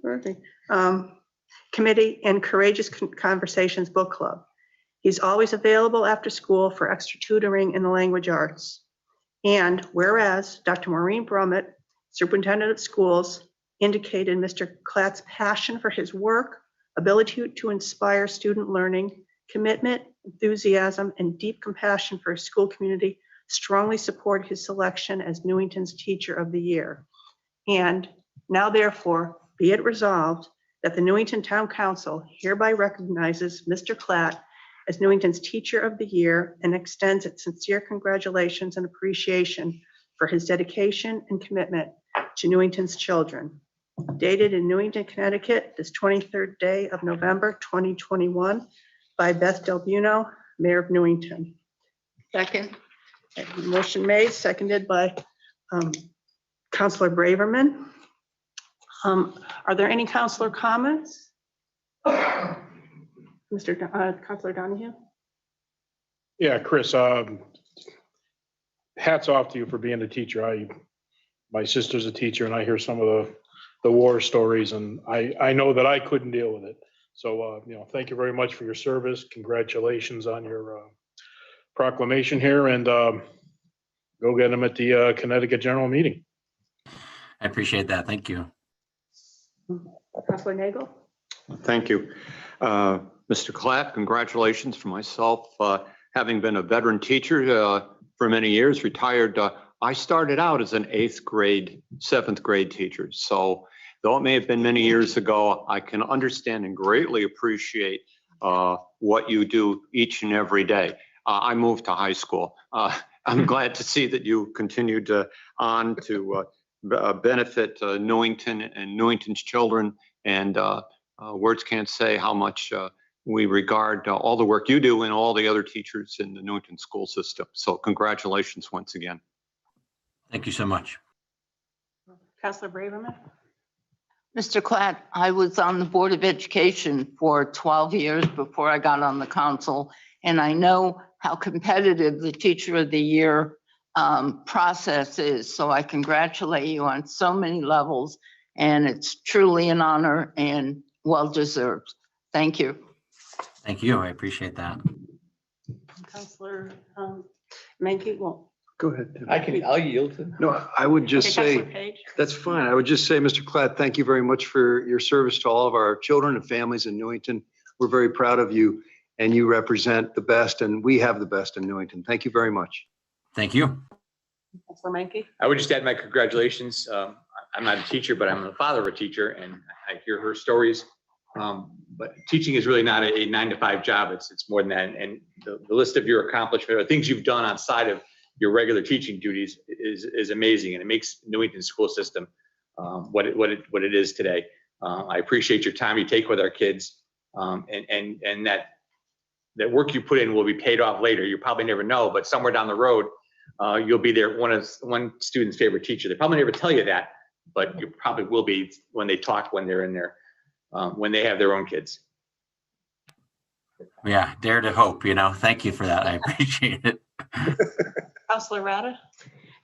Perfect. Committee and Courageous Conversations Book Club. He's always available after school for extra tutoring in the language arts. And whereas Dr. Maureen Brummett, Superintendent of Schools, indicated Mr. Klatt's passion for his work, ability to inspire student learning, commitment, enthusiasm, and deep compassion for his school community strongly support his selection as Newington's Teacher of the Year. And now therefore, be it resolved that the Newington Town Council hereby recognizes Mr. Klatt as Newington's Teacher of the Year and extends its sincere congratulations and appreciation for his dedication and commitment to Newington's children. Dated in Newington, Connecticut, this 23rd day of November, 2021, by Beth Del Buno, Mayor of Newington. Second. Motion made, seconded by Councilor Braverman. Are there any councilor comments? Councilor Donahue? Yeah, Chris, hats off to you for being a teacher. My sister's a teacher and I hear some of the war stories, and I know that I couldn't deal with it. So, thank you very much for your service. Congratulations on your proclamation here, and go get them at the Connecticut General Meeting. I appreciate that. Thank you. Councilor Nagel? Thank you. Mr. Klatt, congratulations for myself. Having been a veteran teacher for many years, retired, I started out as an 8th grade, 7th grade teacher. So though it may have been many years ago, I can understand and greatly appreciate what you do each and every day. I moved to high school. I'm glad to see that you continued on to benefit Newington and Newington's children, and words can't say how much we regard all the work you do and all the other teachers in the Newington school system. So congratulations once again. Thank you so much. Councilor Braverman? Mr. Klatt, I was on the Board of Education for 12 years before I got on the council, and I know how competitive the Teacher of the Year process is. So I congratulate you on so many levels, and it's truly an honor and well-deserved. Thank you. Thank you. I appreciate that. Councilor Menke? Well, go ahead. I'll yield to. No, I would just say, Councilor Page? that's fine. I would just say, Mr. Klatt, thank you very much for your service to all of our children and families in Newington. We're very proud of you, and you represent the best, and we have the best in Newington. Thank you very much. Thank you. Councilor Menke? I would just add my congratulations. I'm not a teacher, but I'm the father of a teacher, and I hear her stories. But teaching is really not a 9-to-5 job. It's more than that. And the list of your accomplishments, or things you've done outside of your regular teaching duties, is amazing, and it makes Newington school system what it is today. I appreciate your time you take with our kids, and that work you put in will be paid off later. You probably never know, but somewhere down the road, you'll be there, one student's favorite teacher. They probably never tell you that, but you probably will be when they talk, when they're in there, when they have their own kids. Yeah, dare to hope, Thank you for that. I appreciate it. Councilor Rada?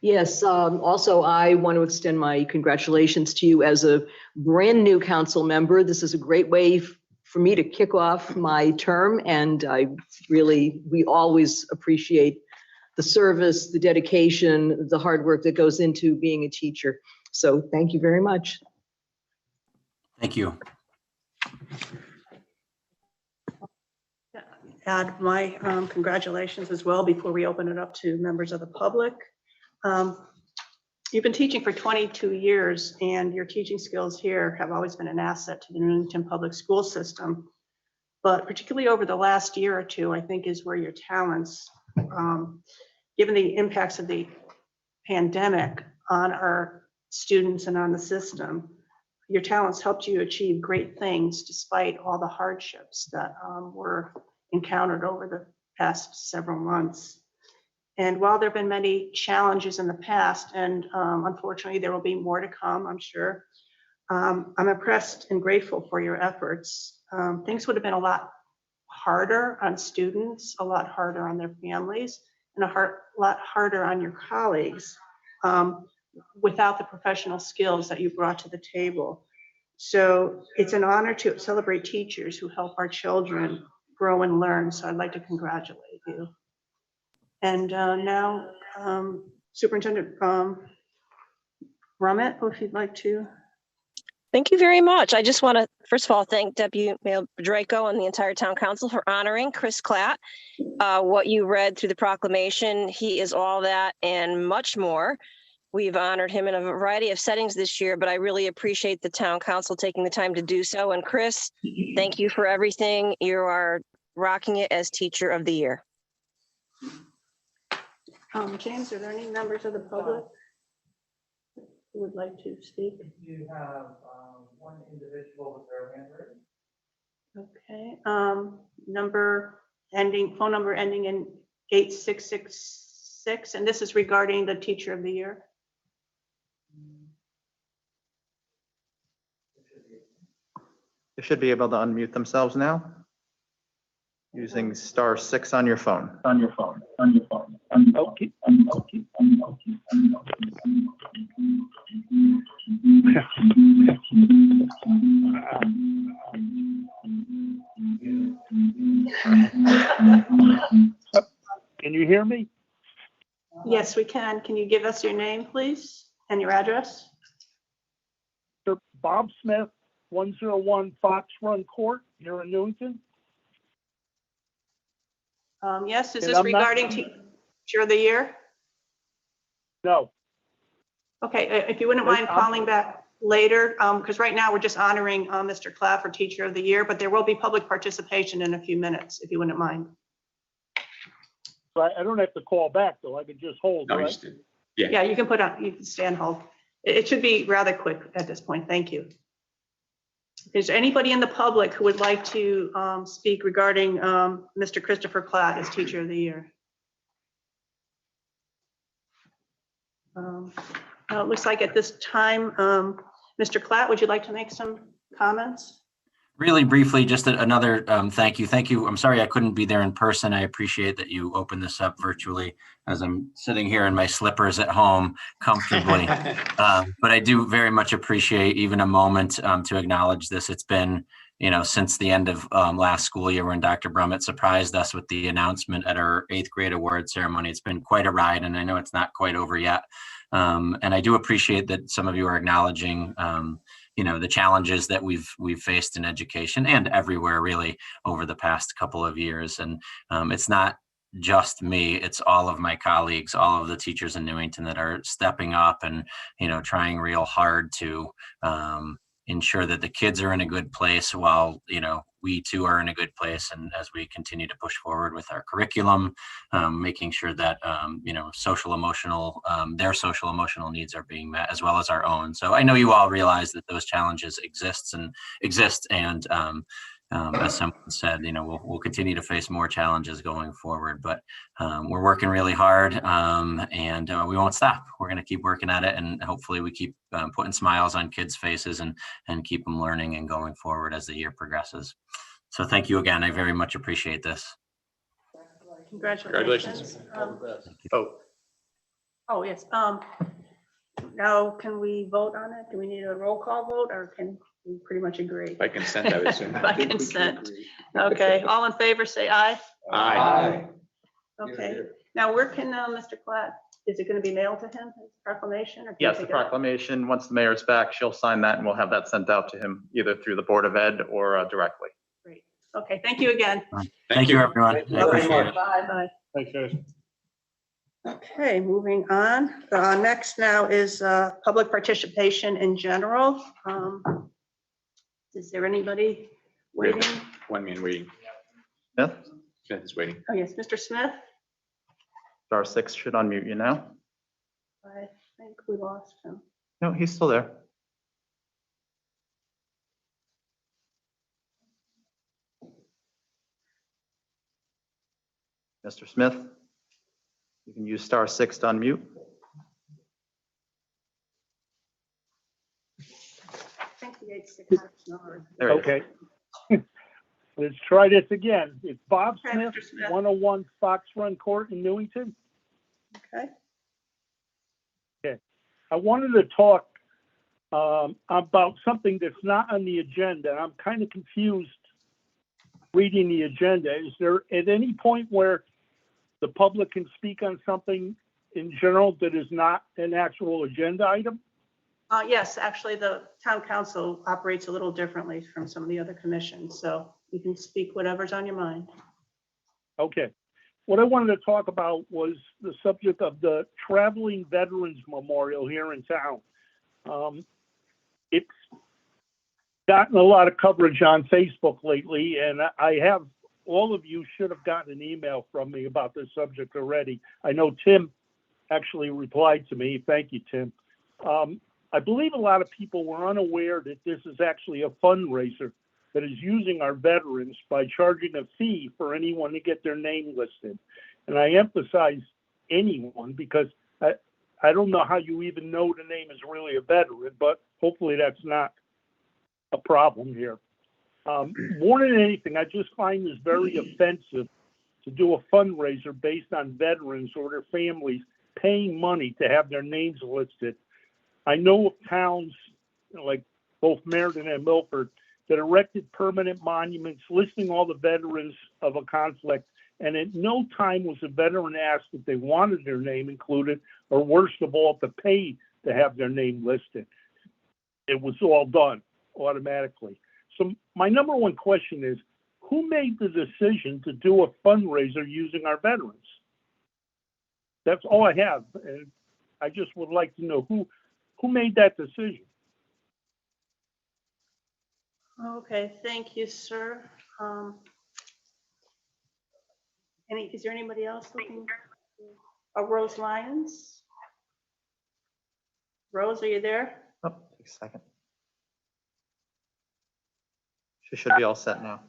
Yes, also I want to extend my congratulations to you as a brand new council member. This is a great way for me to kick off my term, and we always appreciate the service, the dedication, the hard work that goes into being a teacher. So thank you very much. Thank you. Add my congratulations as well before we open it up to members of the public. You've been teaching for 22 years, and your teaching skills here have always been an asset to the Newington public school system. But particularly over the last year or two, I think is where your talents, given the impacts of the pandemic on our students and on the system, your talents helped you achieve great things despite all the hardships that were encountered over the past several months. And while there have been many challenges in the past, and unfortunately there will be more to come, I'm sure, I'm impressed and grateful for your efforts. Things would have been a lot harder on students, a lot harder on their families, and a lot harder on your colleagues without the professional skills that you brought to the table. So it's an honor to celebrate teachers who help our children grow and learn. So I'd like to congratulate you. And now Superintendent Brummett, if you'd like to. Thank you very much. I just want to, first of all, thank Deputy Mayor Draco and the entire town council for honoring Chris Klatt. What you read through the proclamation, he is all that and much more. We've honored him in a variety of settings this year, but I really appreciate the town council taking the time to do so. And Chris, thank you for everything. You are rocking it as Teacher of the Year. James, are there any members of the public who would like to speak? You have one individual with their hand raised. Okay, phone number ending in 8666, and this is regarding the Teacher of the Year. They should be able to unmute themselves now using *6 on your phone. Okay. Can you hear me? Yes, we can. Can you give us your name, please, and your address? Bob Smith, 101 Fox Run Court here in Newington. Yes, is And this I'm not- regarding Teacher of the Year? No. Okay, if you wouldn't mind calling back later, because right now we're just honoring Mr. Klatt for Teacher of the Year, but there will be public participation in a few minutes, if you wouldn't mind. I don't have to call back, though. I can just hold, No, you right? just did. Yeah. Yeah, you can stay on hold. It should be rather quick at this point. Thank you. Is there anybody in the public who would like to speak regarding Mr. Christopher Klatt as Teacher of the Year? No, it looks like at this time, Mr. Klatt, would you like to make some comments? Really briefly, just another thank you. Thank you. I'm sorry I couldn't be there in person. I appreciate that you opened this up virtually as I'm sitting here in my slippers at home comfortably. But I do very much appreciate even a moment to acknowledge this. It's been, since the end of last school year when Dr. Brummett surprised us with the announcement at our 8th grade award ceremony. It's been quite a ride, and I know it's not quite over yet. And I do appreciate that some of you are acknowledging the challenges that we've faced in education and everywhere really over the past couple of years. And it's not just me, it's all of my colleagues, all of the teachers in Newington that are stepping up and, trying real hard to ensure that the kids are in a good place while, we too are in a good place. And as we continue to push forward with our curriculum, making sure that, their social emotional needs are being met as well as our own. So I know you all realize that those challenges exist. And as someone said, we'll continue to face more challenges going forward, but we're working really hard and we won't stop. We're going to keep working at it, and hopefully we keep putting smiles on kids' faces and keep them learning and going forward as the year progresses. So thank you again. I very much appreciate this. Congratulations. Oh, yes. Now, can we vote on it? Do we need a roll call vote, or can we pretty much agree? By consent, I would assume. By consent. Okay, all in favor, say aye. Aye. Okay, now where can Mr. Klatt, is it going to be mailed to him, his proclamation? Or can Yes, he the take it? proclamation, once the mayor's back, she'll sign that and we'll have that sent out to him either through the Board of Ed or directly. Great. Okay, thank you again. Thank you, everyone. I appreciate it. Bye. Thanks, guys. Okay, moving on. Next now is public participation in general. Is there anybody We have waiting? one man waiting. Smith, Smith is waiting. Oh, yes, Mr. Smith? *6 should unmute you now. I think we lost him. No, he's still there. Mr. Smith, you can use *6 to unmute. I think the 866 number. There it is. Okay. Let's try this again. It's Bob Okay, Smith, Mr. Smith. 101 Fox Run Court in Newington. Okay. I wanted to talk about something that's not on the agenda. I'm kind of confused reading the agenda. Is there at any point where the public can speak on something in general that is not an actual agenda item? Yes, actually, the town council operates a little differently from some of the other commissions, so you can speak whatever's on your mind. Okay. What I wanted to talk about was the subject of the Traveling Veterans Memorial here in town. It's gotten a lot of coverage on Facebook lately, and all of you should have gotten an email from me about this subject already. I know Tim actually replied to me. Thank you, Tim. I believe a lot of people were unaware that this is actually a fundraiser that is using our veterans by charging a fee for anyone to get their name listed. And I emphasize anyone because I don't know how you even know the name is really a veteran, but hopefully that's not a problem here. More than anything, I just find this very offensive to do a fundraiser based on veterans or their families paying money to have their names listed. I know of towns like both Meriden and Milford that erected permanent monuments listing all the veterans of a conflict, and at no time was a veteran asked if they wanted their name included, or worst of all, to pay to have their name listed. It was all done automatically. So my number one question is, who made the decision to do a fundraiser using our veterans? That's all I have, and I just would like to know who made that decision. Okay, thank you, sir. Is there anybody else looking? Rose Lyons? Rose, are you there? Oh, take a second. She should be all set now.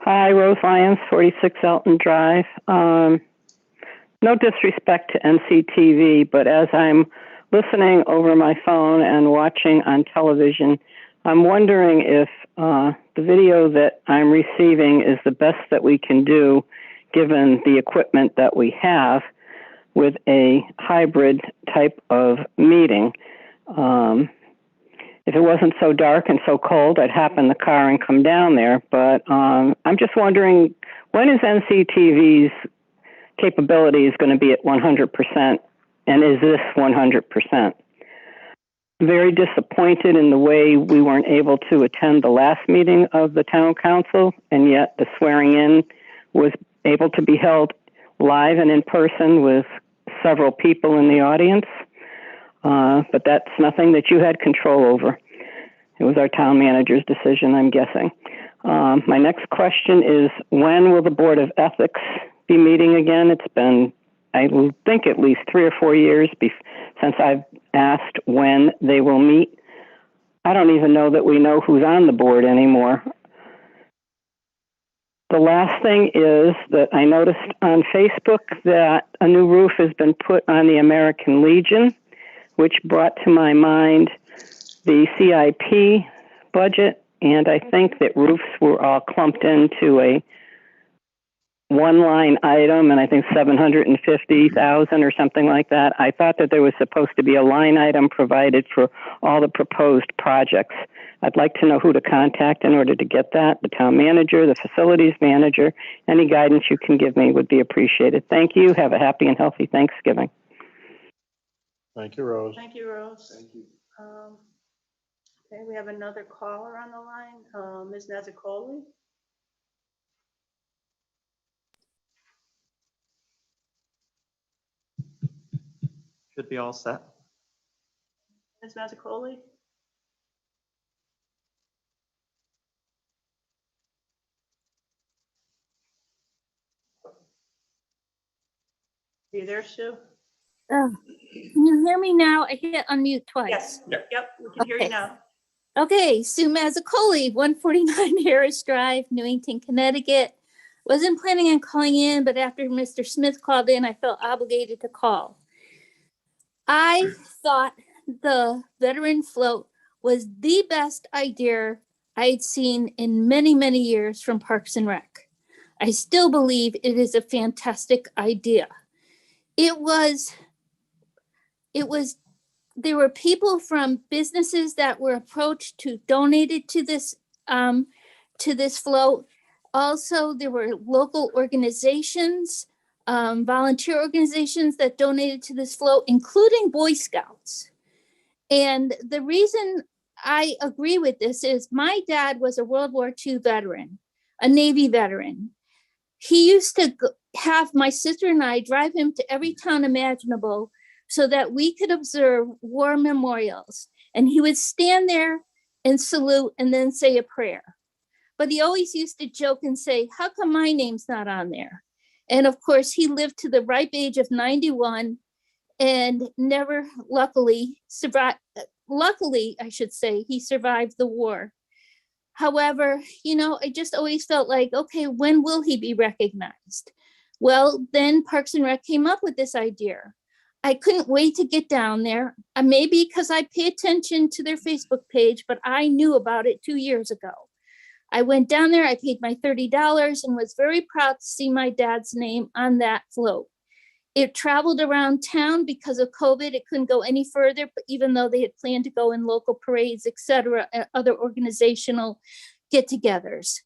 Hi, Rose Lyons, 46 Elton Drive. No disrespect to NCTV, but as I'm listening over my phone and watching on television, I'm wondering if the video that I'm receiving is the best that we can do given the equipment that we have with a hybrid type of meeting. If it wasn't so dark and so cold, I'd hop in the car and come down there. But I'm just wondering, when is NCTV's capability is going to be at 100%? And is this 100%? Very disappointed in the way we weren't able to attend the last meeting of the town council, and yet the swearing in was able to be held live and in person with several people in the audience. But that's nothing that you had control over. It was our town manager's decision, I'm guessing. My next question is, when will the Board of Ethics be meeting again? It's been, I think, at least 3 or 4 years since I've asked when they will meet. I don't even know that we know who's on the board anymore. The last thing is that I noticed on Facebook that a new roof has been put on the American Legion, which brought to my mind the CIP budget, and I think that roofs were all clumped into a one-line item, and I think 750,000 or something like that. I thought that there was supposed to be a line item provided for all the proposed projects. I'd like to know who to contact in order to get that, the town manager, the facilities manager. Any guidance you can give me would be appreciated. Thank you. Have a happy and healthy Thanksgiving. Thank you, Rose. Thank you, Rose. Thank you. Okay, we have another caller on the line, Ms. Nazzacoli. Should be all set. Ms. Mazzacoli? Are you there, Sue? Oh, can you hear me now? I hit unmute twice. Yes. Yep, we can hear you now. Okay, Sue Mazzacoli, 149 Harris Drive, Newington, Connecticut. Wasn't planning on calling in, but after Mr. Smith called in, I felt obligated to call. I thought the veteran float was the best idea I'd seen in many, many years from Parks and Rec. I still believe it is a fantastic idea. It was there were people from businesses that were approached to donated to this float. Also, there were local organizations, volunteer organizations that donated to this float, including Boy Scouts. And the reason I agree with this is my dad was a World War II veteran, a Navy veteran. He used to have my sister and I drive him to every town imaginable so that we could observe war memorials. And he would stand there and salute and then say a prayer. But he always used to joke and say, how come my name's not on there? And of course, he lived to the ripe age of 91 and never, luckily, survived. Luckily, I should say, he survived the war. However, I just always felt like, okay, when will he be recognized? Well, then Parks and Rec came up with this idea. I couldn't wait to get down there, maybe because I pay attention to their Facebook page, but I knew about it 2 years ago. I went down there, I paid my $30 and was very proud to see my dad's name on that float. It traveled around town because of COVID. It couldn't go any further, but even though they had planned to go in local parades, et cetera, and other organizational get-togethers.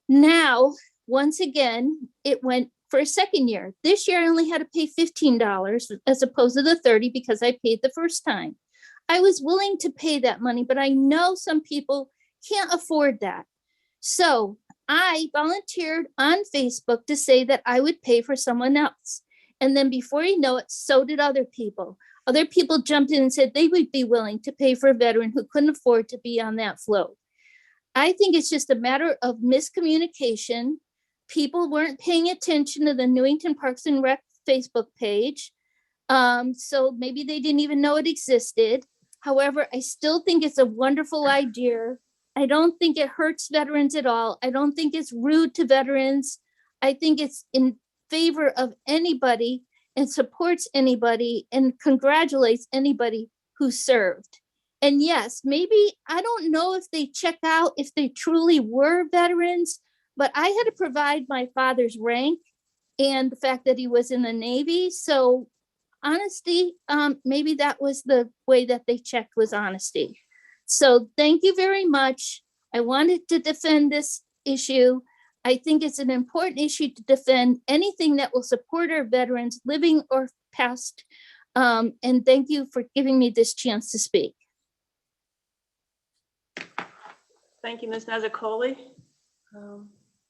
Now, once again, it went for a second year. This year, I only had to pay $15 as opposed to the $30 because I paid the first time. I was willing to pay that money, but I know some people can't afford that. So I volunteered on Facebook to say that I would pay for someone else. And then before you know it, so did other people. Other people jumped in and said they would be willing to pay for a veteran who couldn't afford to be on that float. I think it's just a matter of miscommunication. People weren't paying attention to the Newington Parks and Rec Facebook page. So maybe they didn't even know it existed. However, I still think it's a wonderful idea. I don't think it hurts veterans at all. I don't think it's rude to veterans. I think it's in favor of anybody and supports anybody and congratulates anybody who served. And yes, maybe, I don't know if they check out if they truly were veterans, but I had to provide my father's rank and the fact that he was in the Navy. So honesty, maybe that was the way that they checked, was honesty. So thank you very much. I wanted to defend this issue. I think it's an important issue to defend anything that will support our veterans, living or past. And thank you for giving me this chance to speak. Thank you, Ms. Nazakoli.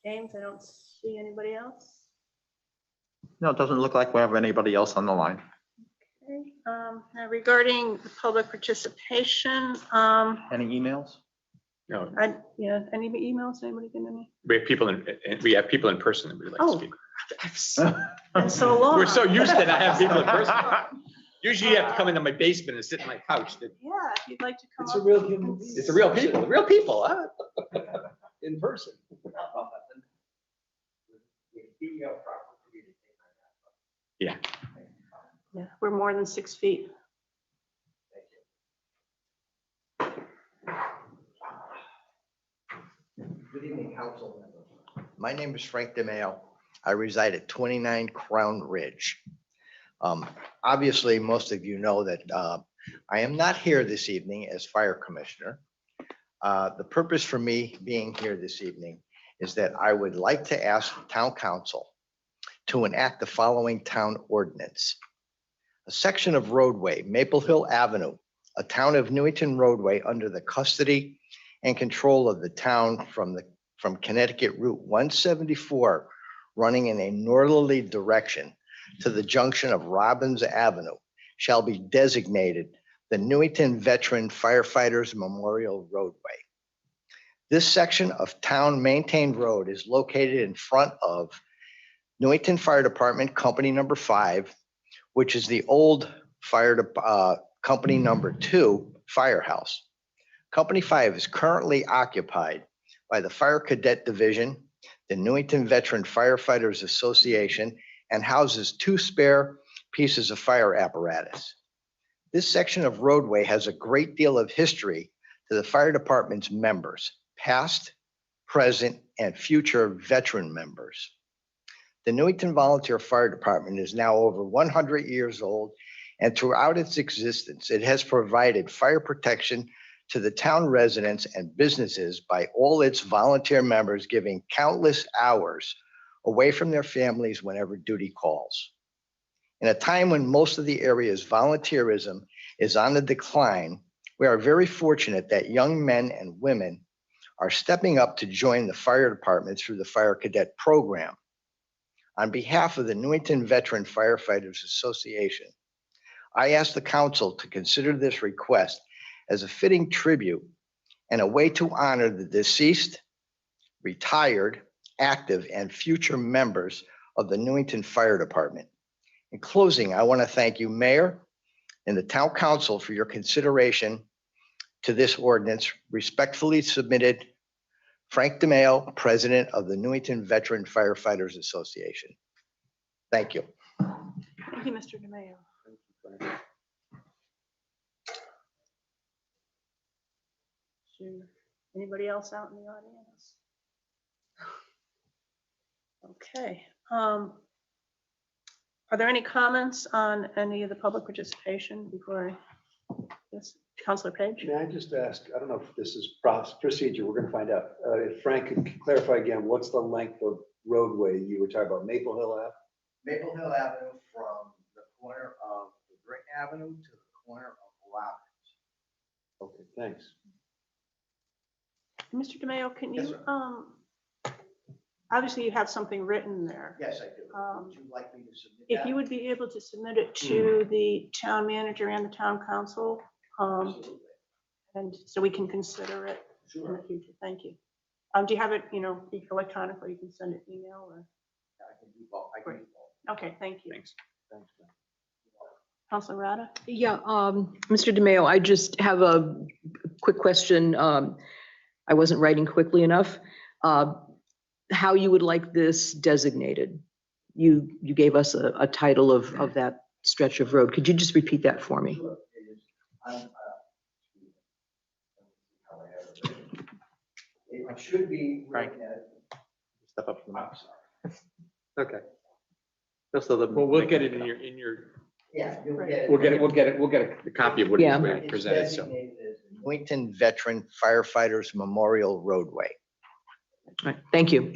James, I don't see anybody else. No, it doesn't look like we have anybody else on the line. Okay. Now regarding the public participation, Any emails? No, any emails, anybody get any? we have people in person that we'd like to speak. Been so long. We're so used to not having people in person. Usually you have to come into my basement and sit on my couch. Yeah, if you'd like to come It's up. a real human being. It's the real people, huh? In person. Yeah. Yeah, we're more than 6 feet. Good evening, council members. My name is Frank DeMayo. I reside at 29 Crown Ridge. Obviously, most of you know that I am not here this evening as fire commissioner. The purpose for me being here this evening is that I would like to ask the town council to enact the following town ordinance. A section of roadway, Maple Hill Avenue, a town of Newington roadway under the custody and control of the town from Connecticut Route 174, running in a northerly direction to the junction of Robbins Avenue, shall be designated the Newington Veteran Firefighters Memorial Roadway. This section of town maintained road is located in front of Newington Fire Department Company Number 5, which is the old Company Number 2 firehouse. Company 5 is currently occupied by the Fire Cadet Division, the Newington Veteran Firefighters Association, and houses 2 spare pieces of fire apparatus. This section of roadway has a great deal of history to the fire department's members, past, present, and future veteran members. The Newington Volunteer Fire Department is now over 100 years old and throughout its existence, it has provided fire protection to the town residents and businesses by all its volunteer members giving countless hours away from their families whenever duty calls. In a time when most of the area's volunteerism is on the decline, we are very fortunate that young men and women are stepping up to join the fire department through the Fire Cadet Program. On behalf of the Newington Veteran Firefighters Association, I ask the council to consider this request as a fitting tribute and a way to honor the deceased, retired, active, and future members of the Newington Fire Department. In closing, I want to thank you, Mayor, and the Town Council for your consideration to this ordinance. Respectfully submitted, Frank DeMeo, President of the Newington Veteran Firefighters Association. Thank you. Thank you, Mr. DeMayo. Sure. Anybody else out in the audience? Okay. Are there any comments on any of the public participation before I, yes, Councilor Page? May I just ask, I don't know if this is procedure, we're gonna find out. If Frank could clarify again, what's the length of roadway you were talking about, Maple Hill Ave? Maple Hill Avenue from the corner of the Brick Avenue to the corner of Robbins. Okay, thanks. Mr. DeMayo, can Yes, you, sir. obviously you have something written there. Yes, I do. Would you like me to submit If that? you would be able to submit it to the town manager and the town council, Absolutely. and so we can consider it in the future. Thank you. Do you have it, electronically? You can send it email or? I can do both. I can do both. Okay, thank you. Thanks. Councilor Rada? Yeah, Mr. DeMayo, I just have a quick question. I wasn't writing quickly enough. How you would like this designated? You gave us a title of that stretch of road. Could you just repeat that for me? Sure. It is, how I have it written. It should be. Frank. written as- Step up to the I'm mic. sorry. Okay. Just so that. Well, we'll get it in your, Yeah, you'll get it. we'll get a copy of what Yeah. is It's presented, so. designated as the Newington Veteran Firefighters Memorial Roadway. All right, thank you.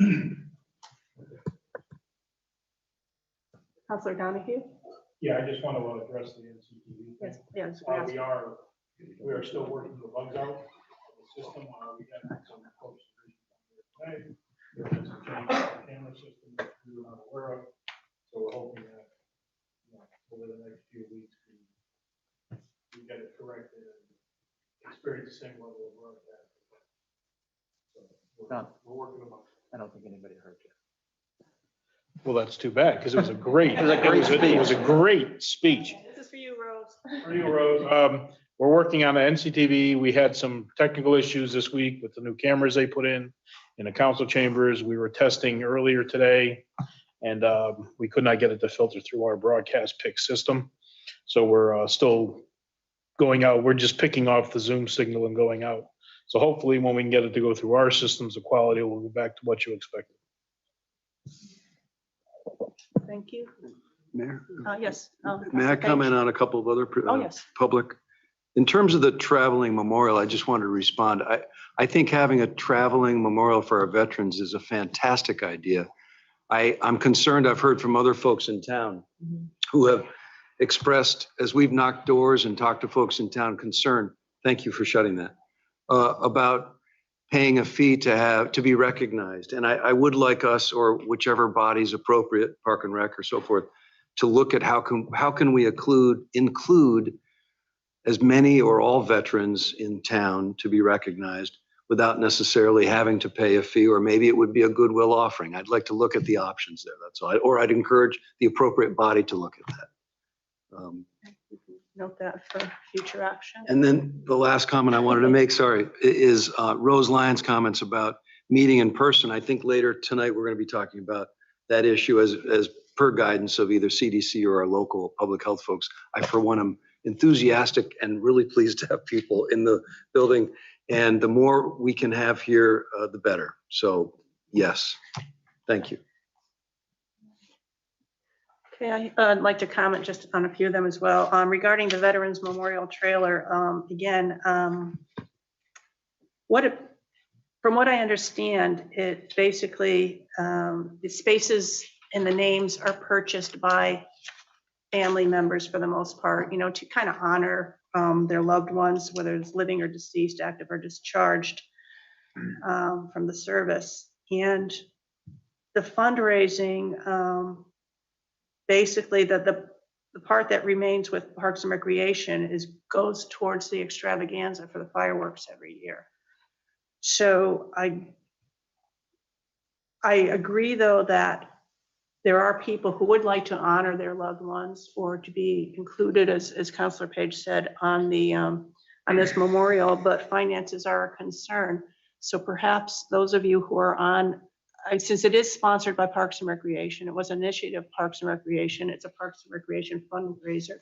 Councilor Donahue? Yeah, I just want to address the NCTV. Yes, yes. We are still working the bugs out of the system. We had some folks today. There has some change in the camera system that we were not aware of. So we're hoping that, over the next few weeks, we get it corrected and experience the same level of work. So we're working on it. I don't think anybody heard you. Well, that's too bad, because it was a great, It was a great it was a great speech. This is for you, Rose. For you, Rose. We're working on the NCTV. We had some technical issues this week with the new cameras they put in the council chambers. We were testing earlier today, and we could not get it to filter through our broadcast pick system. So we're still going out. We're just picking off the Zoom signal and going out. So hopefully when we can get it to go through our systems, the quality will go back to what you expected. Thank you. Mayor, Yes. may I comment on a couple of other Oh, yes. public? In terms of the traveling memorial, I just wanted to respond. I think having a traveling memorial for our veterans is a fantastic idea. I'm concerned, I've heard from other folks in town who have expressed, as we've knocked doors and talked to folks in town, concern, thank you for shutting that, about paying a fee to be recognized. And I would like us, or whichever body's appropriate, Park and Rec or so forth, to look at how can we include as many or all veterans in town to be recognized without necessarily having to pay a fee, or maybe it would be a goodwill offering. I'd like to look at the options there, that's all. Or I'd encourage the appropriate body to look at that. Note that for future action. And then the last comment I wanted to make, sorry, is Rose Lyon's comments about meeting in person. I think later tonight, we're going to be talking about that issue as per guidance of either CDC or our local public health folks. I, for one, am enthusiastic and really pleased to have people in the building. And the more we can have here, the better. So yes, thank you. Okay, I'd like to comment just on a few of them as well. Regarding the Veterans Memorial Trailer, again, from what I understand, it basically, the spaces and the names are purchased by family members for the most part, to kind of honor their loved ones, whether it's living or deceased, active or discharged from the service. And the fundraising, basically the part that remains with Parks and Recreation goes towards the extravaganza for the fireworks every year. So I agree, though, that there are people who would like to honor their loved ones or to be included, as Councilor Page said, on this memorial, but finances are a concern. So perhaps those of you who are on, since it is sponsored by Parks and Recreation, it was an initiative of Parks and Recreation, it's a Parks and Recreation fundraiser.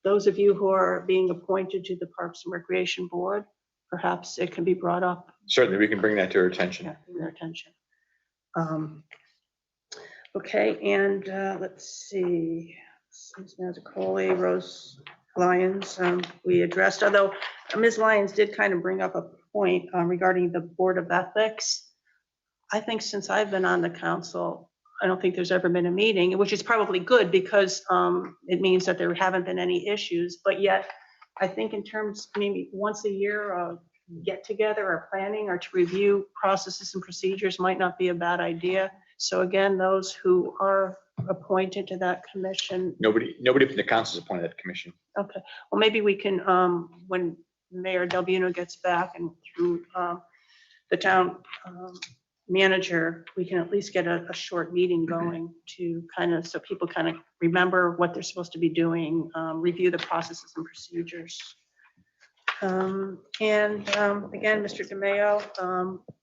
Those of you who are being appointed to the Parks and Recreation Board, perhaps it can be brought up. Certainly, we can bring that to our attention. Yeah, bring their attention. Okay, and let's see. Mazzacoli, Rose Lyons, we addressed, although Ms. Lyons did kind of bring up a point regarding the Board of Ethics. I think since I've been on the council, I don't think there's ever been a meeting, which is probably good because it means that there haven't been any issues. But yet, I think in terms, maybe once a year, get together or planning or to review processes and procedures might not be a bad idea. So again, those who are appointed to that commission. Nobody from the council is appointed to that commission. Okay, well, maybe we can, when Mayor Delbuno gets back and through the town manager, we can at least get a short meeting going to so people kind of remember what they're supposed to be doing, review the processes and procedures. Again, Mr. DeMayo,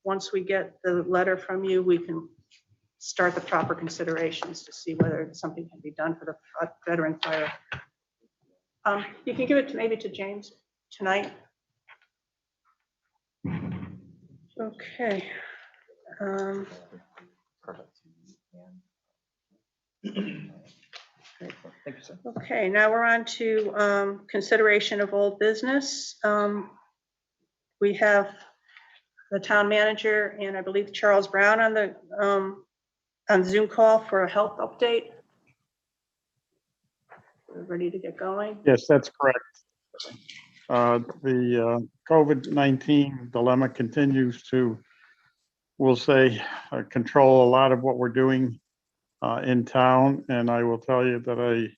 once we get the letter from you, we can start the proper considerations to see whether something can be done for the veteran fire. You can give it maybe to James tonight. Okay. Perfect. Thank you, sir. Okay, now we're on to consideration of old business. We have the town manager and I believe Charles Brown on the on Zoom call for a health update. We're ready to get going. Yes, that's correct. The COVID-19 dilemma continues to, we'll say, control a lot of what we're doing in town. And I will tell you that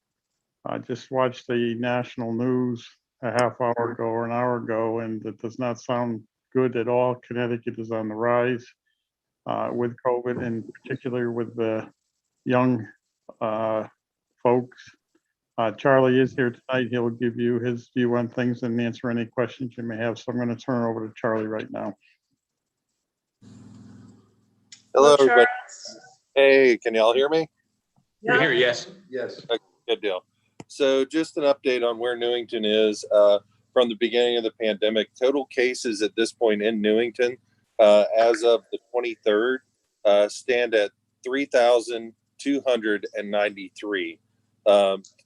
I just watched the national news a half hour ago or an hour ago, and it does not sound good at all. Connecticut is on the rise with COVID, and particularly with the young folks. Charlie is here tonight. He'll give you his view on things and answer any questions you may have. So I'm going to turn it over to Charlie right now. Hello, everybody. Hey, can y'all hear me? Yeah. Here, yes. Yes. Okay, good deal. So just an update on where Newington is from the beginning of the pandemic. Total cases at this point in Newington as of the 23rd stand at 3,293.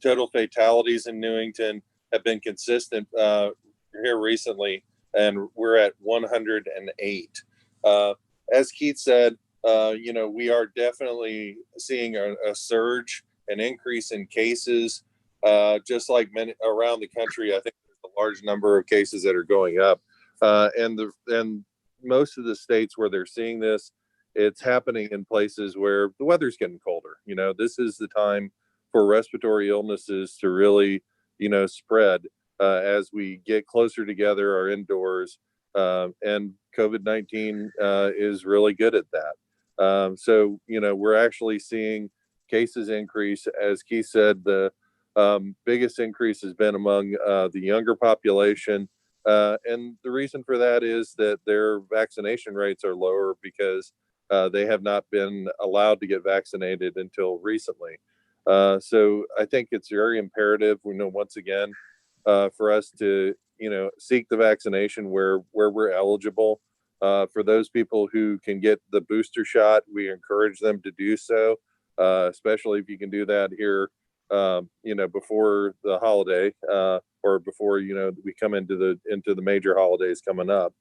Total fatalities in Newington have been consistent here recently, and we're at 108. As Keith said, we are definitely seeing a surge, an increase in cases, just like many around the country. I think there's a large number of cases that are going up, and most of the states where they're seeing this, it's happening in places where the weather's getting colder. This is the time for respiratory illnesses to really, spread as we get closer together, are indoors, and COVID-19 is really good at that. So, we're actually seeing cases increase. As Keith said, the biggest increase has been among the younger population. And the reason for that is that their vaccination rates are lower because they have not been allowed to get vaccinated until recently. So I think it's very imperative, once again, for us to, seek the vaccination where we're eligible. For those people who can get the booster shot, we encourage them to do so, especially if you can do that here before the holiday, or before, we come into the major holidays coming up.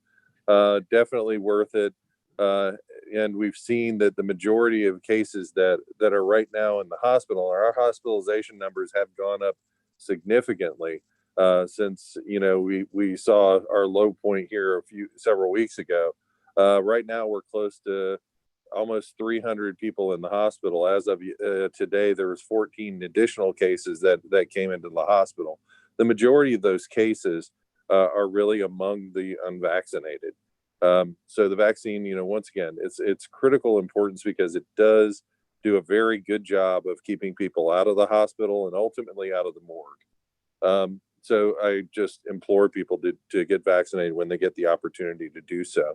Definitely worth it. And we've seen that the majority of cases that are right now in the hospital, our hospitalization numbers have gone up significantly since we saw our low point here several weeks ago. Right now we're close to almost 300 people in the hospital. As of today, there was 14 additional cases that came into the hospital. The majority of those cases are really among the unvaccinated. So the vaccine, once again, it's critical importance because it does do a very good job of keeping people out of the hospital and ultimately out of the morgue. So I just implore people to get vaccinated when they get the opportunity to do so.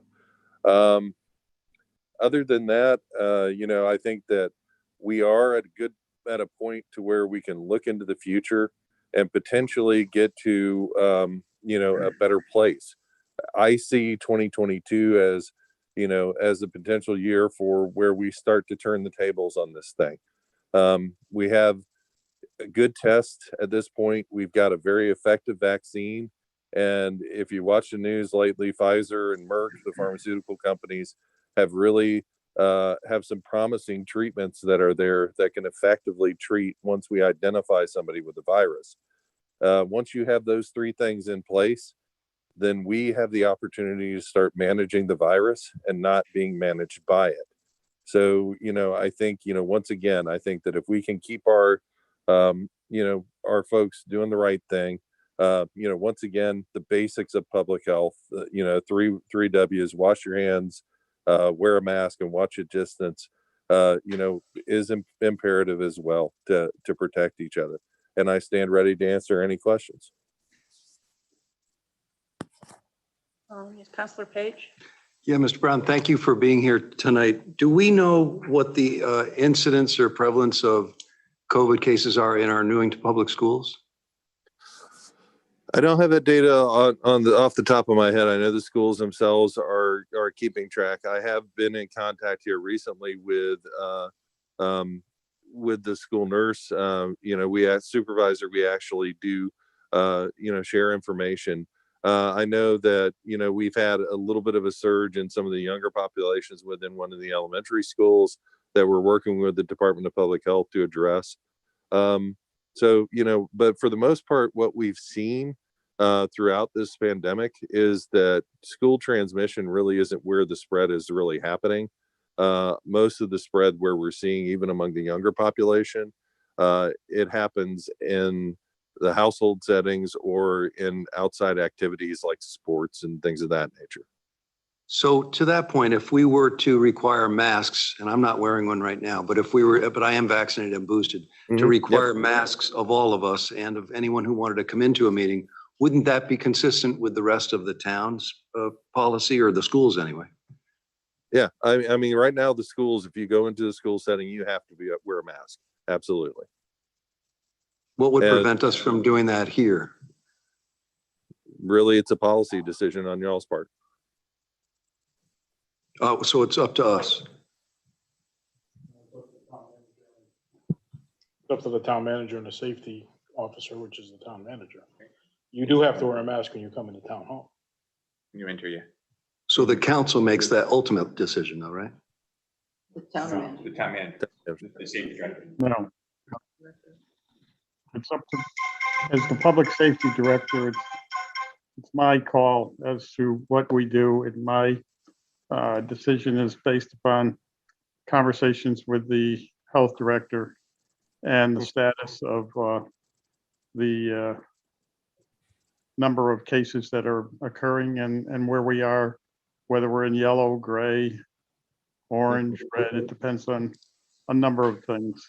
Other than that, I think that we are at a point to where we can look into the future and potentially get to, a better place. I see 2022 as a potential year for where we start to turn the tables on this thing. We have a good test at this point. We've got a very effective vaccine. And if you watch the news lately, Pfizer and Merck, the pharmaceutical companies, have really have some promising treatments that are there that can effectively treat once we identify somebody with the virus. Once you have those three things in place, then we have the opportunity to start managing the virus and not being managed by it. So, I think, once again, I think that if we can keep our folks doing the right thing, once again, the basics of public health, three W's: wash your hands, wear a mask, and watch your distance, is imperative as well to protect each other. And I stand ready to answer any questions. Yes, Councilor Page. Yeah, Mr. Brown, thank you for being here tonight. Do we know what the incidence or prevalence of COVID cases are in our Newington public schools? I don't have that data off the top of my head. I know the schools themselves are keeping track. I have been in contact here recently with the school nurse. We as supervisor, we actually do share information. I know that we've had a little bit of a surge in some of the younger populations within one of the elementary schools that we're working with the Department of Public Health to address. So, but for the most part, what we've seen throughout this pandemic is that school transmission really isn't where the spread is really happening. Most of the spread where we're seeing, even among the younger population, it happens in the household settings or in outside activities like sports and things of that nature. So to that point, if we were to require masks, and I'm not wearing one right now, but but I am vaccinated and boosted, to require masks of all of us and of anyone who wanted to come into a meeting, wouldn't that be consistent with the rest of the town's policy, or the schools anyway? Yeah, I mean, right now the schools, if you go into the school setting, you have to wear a mask. Absolutely. What would prevent us from doing that here? Really, it's a policy decision on y'all's part. Oh, so it's up to us. It's up to the town manager and the safety officer, which is the town manager. You do have to wear a mask when you come into town hall. You enter, yeah. So the council makes that ultimate decision though, right? The town manager. The town manager, the safety director. No. It's up to, as the public safety director, it's my call as to what we do, and my decision is based upon conversations with the health director and the status of the number of cases that are occurring and where we are, whether we're in yellow, gray, orange, red. It depends on a number of things.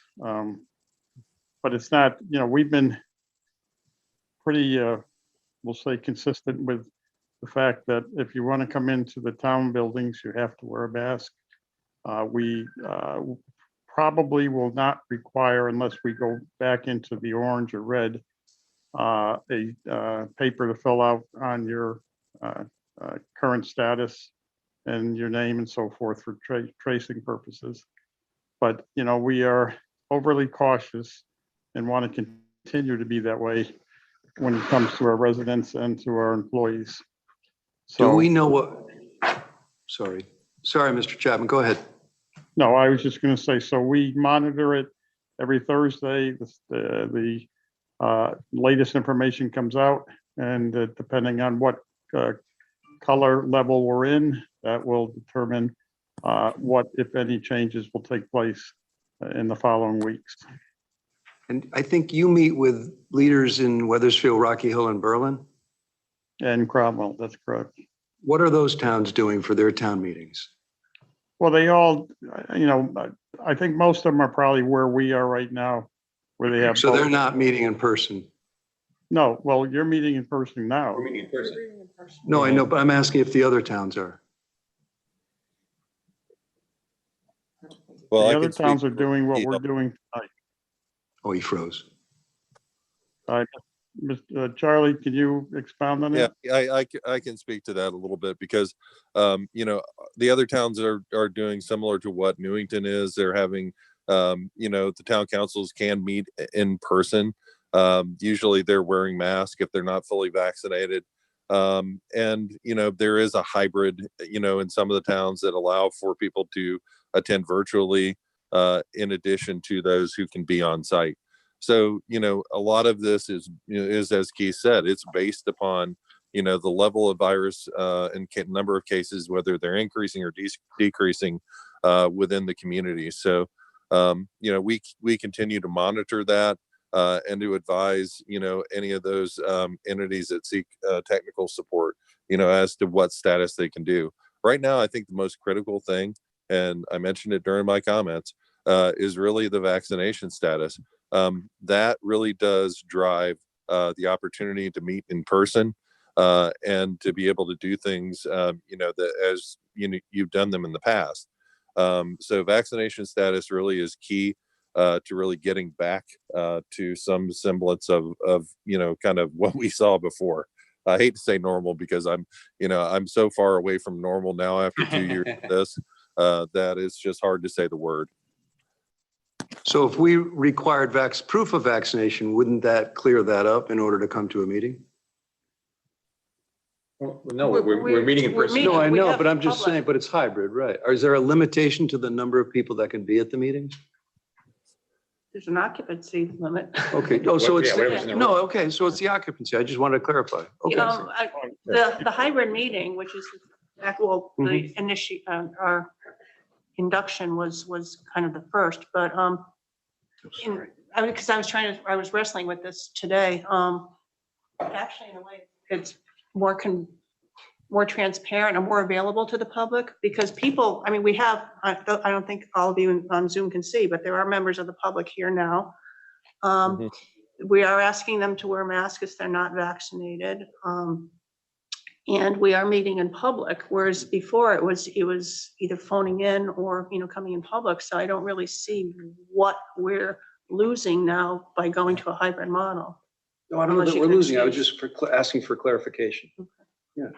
But it's not, we've been pretty, we'll say, consistent with the fact that if you want to come into the town buildings, you have to wear a mask. We probably will not require, unless we go back into the orange or red, a paper to fill out on your current status and your name and so forth for tracing purposes. But, we are overly cautious and want to continue to be that way when it comes to our residents and to our employees. Do So, we know what, sorry, Mr. Chapman, go ahead. no, I was just going to say, so we monitor it every Thursday. The latest information comes out, and depending on what color level we're in, that will determine what, if any, changes will take place in the following weeks. And I think you meet with leaders in Weathersfield, Rocky Hill, and Berlin. And Cromwell, that's correct. What are those towns doing for their town meetings? Well, they all, you know, I think most of them are probably where we are right now, where they have. So they're both. not meeting in person? No, well, you're meeting in person now. We're meeting in person. No, I know, but I'm asking if the other towns are. Well, The I other can speak towns are for doing what Rocky we're Hill. doing tonight. Oh, he froze. Charlie, can you expound on Yeah, that? I can speak to that a little bit because, you know, the other towns are doing similar to what Newington is. They're having, you know, the town councils can meet in person. Usually they're wearing masks if they're not fully vaccinated. And, you know, there is a hybrid, you know, in some of the towns that allow for people to attend virtually, in addition to those who can be on site. So, you know, a lot of this is, you know, is, as Keith said, it's based upon, you know, the level of virus and number of cases, whether they're increasing or decreasing within the community. So, you know, we continue to monitor that and to advise, you know, any of those entities that seek technical support, you know, as to what status they can do. Right now, I think the most critical thing, and I mentioned it during my comments, is really the vaccination status. That really does drive the opportunity to meet in person and to be able to do things, you know, that as you've done them in the past. So vaccination status really is key to really getting back to some semblance of, you know, kind of what we saw before. I hate to say normal because I'm so far away from normal now after 2 years of this, that it's just hard to say the word. So if we required proof of vaccination, wouldn't that clear that up in order to come to a meeting? Well, no, we're meeting in person. No, I We know, have but I'm just public. saying, but it's hybrid, right? Or is there a limitation to the number of people that can be at the meetings? There's an occupancy limit. Okay, oh, so it's, Yeah, whatever's in the no, okay, so it's the occupancy. I just wanted to clarify. Okay. The hybrid meeting, which is, well, the our induction was kind of the first, but because I was wrestling with this today. Actually, in a way, it's more transparent and more available to the public because people, I mean, we have, I don't think all of you on Zoom can see, but there are members of the public here now. We are asking them to wear masks if they're not vaccinated. And we are meeting in public, whereas before it was either phoning in or, you know, coming in public. So I don't really see what we're losing now by going to a hybrid model. No, I don't know that we're losing. I was just asking for clarification. Yeah.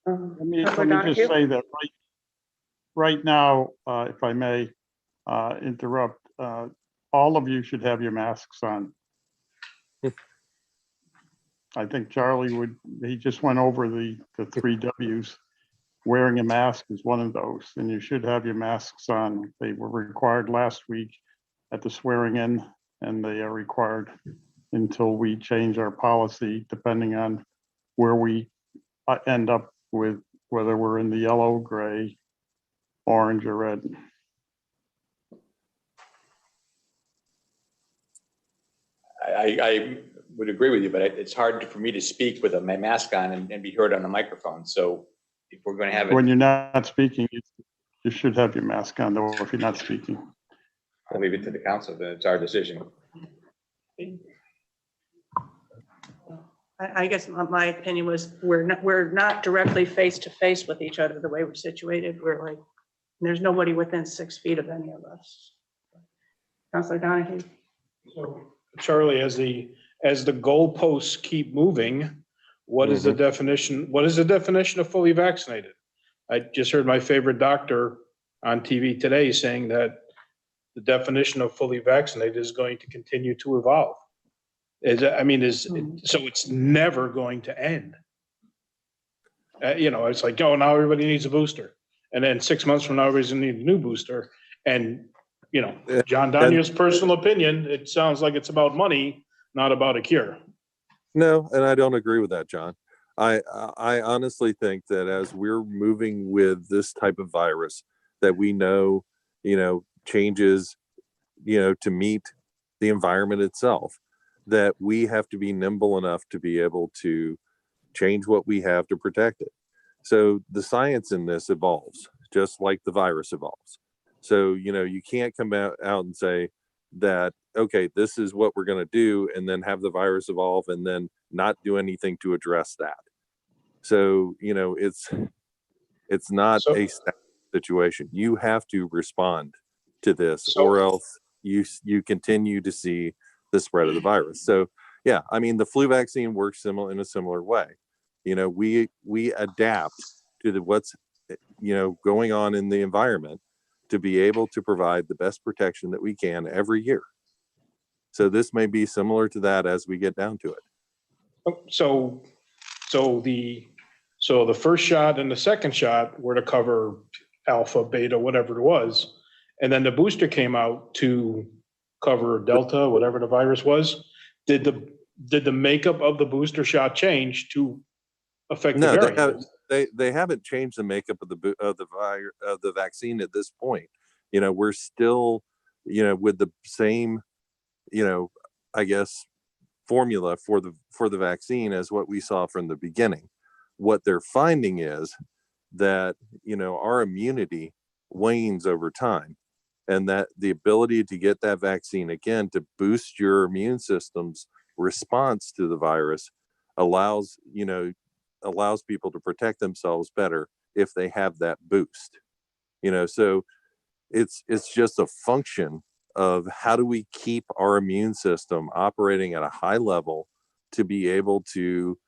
Let me just say that right now, if I may interrupt, all of you should have your masks on. I think Charlie he just went over the 3 W's. Wearing a mask is one of those, and you should have your masks on. They were required last week at the swearing in, and they are required until we change our policy, depending on where we end up with whether we're in the yellow, gray, orange, or red. I would agree with you, but it's hard for me to speak with my mask on and be heard on the microphone. So if we're going to have it. When you're not speaking, you should have your mask on, though, if you're not speaking. I'll leave it to the council, but it's our decision. I guess my opinion was we're not directly face to face with each other the way we're situated. We're like, there's nobody within 6 feet of any of us. Councilor Donahue. So, Charlie, as the goalposts keep moving, what is the definition? What is the definition of fully vaccinated? I just heard my favorite doctor on TV today saying that the definition of fully vaccinated is going to continue to evolve. So it's never going to end. It's like, oh, now everybody needs a booster. And then 6 months from now, everybody's gonna need a new booster. And, John Donier's personal opinion, it sounds like it's about money, not about a cure. No, and I don't agree with that, John. I honestly think that as we're moving with this type of virus that we know, changes, to meet the environment itself, that we have to be nimble enough to be able to change what we have to protect it. So the science in this evolves, just like the virus evolves. So, you can't come out and say that, okay, this is what we're going to do, and then have the virus evolve and then not do anything to address that. So, it's not a static situation. You have to respond to this, or else you continue to see the spread of the virus. So, yeah, I mean, the flu vaccine works in a similar way. We adapt to what's going on in the environment to be able to provide the best protection that we can every year. So this may be similar to that as we get down to it. So the first shot and the second shot were to cover alpha, beta, whatever it was. And then the booster came out to cover Delta, whatever the virus was. Did the makeup of the booster shot change to affect the variant? They haven't changed the makeup of the vaccine at this point. We're still, with the same, I guess, formula for the vaccine as what we saw from the beginning. What they're finding is that, our immunity wanes over time, and that the ability to get that vaccine again to boost your immune system's response to the virus allows people to protect themselves better if they have that boost. So it's just a function of how do we keep our immune system operating at a high level to be able to,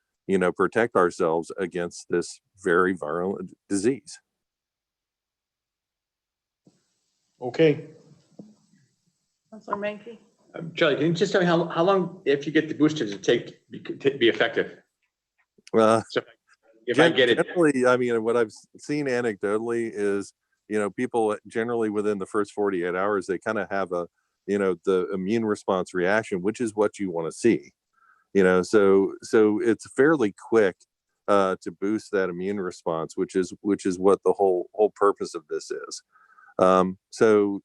protect ourselves against this very virulent disease. Okay. Councilor Menke? Charlie, can you just tell me how long, if you get the booster, does it take to be effective? So if I get it, generally, I mean, what I've seen anecdotally is, people generally within the first 48 hours, they kind of have the immune response reaction, which is what you want to see. So it's fairly quick to boost that immune response, which is what the whole purpose of this is. So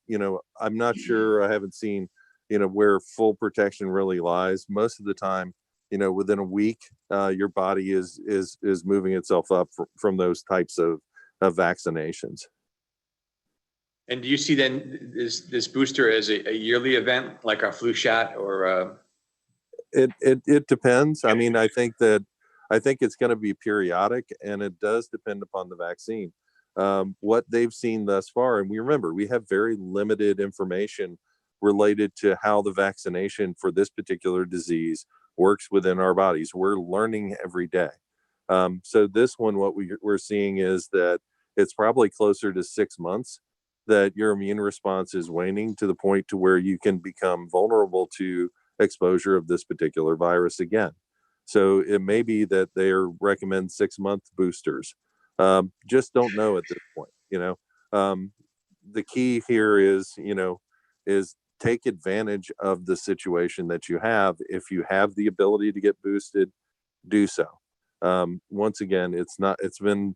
I'm not sure. I haven't seen where full protection really lies. Most of the time, within a week, your body is moving itself up from those types of vaccinations. and do you see then this booster as a yearly event, like a flu shot, or? It depends. I mean, I think it's going to be periodic, and it does depend upon the vaccine. What they've seen thus far, and we have very limited information related to how the vaccination for this particular disease works within our bodies. We're learning every day. So this one, what we're seeing is that it's probably closer to 6 months that your immune response is waning to the point to where you can become vulnerable to exposure of this particular virus again. So it may be that they recommend 6-month boosters. Just don't know at this point. The key here is take advantage of the situation that you have. If you have the ability to get boosted, do so. Once again, it's been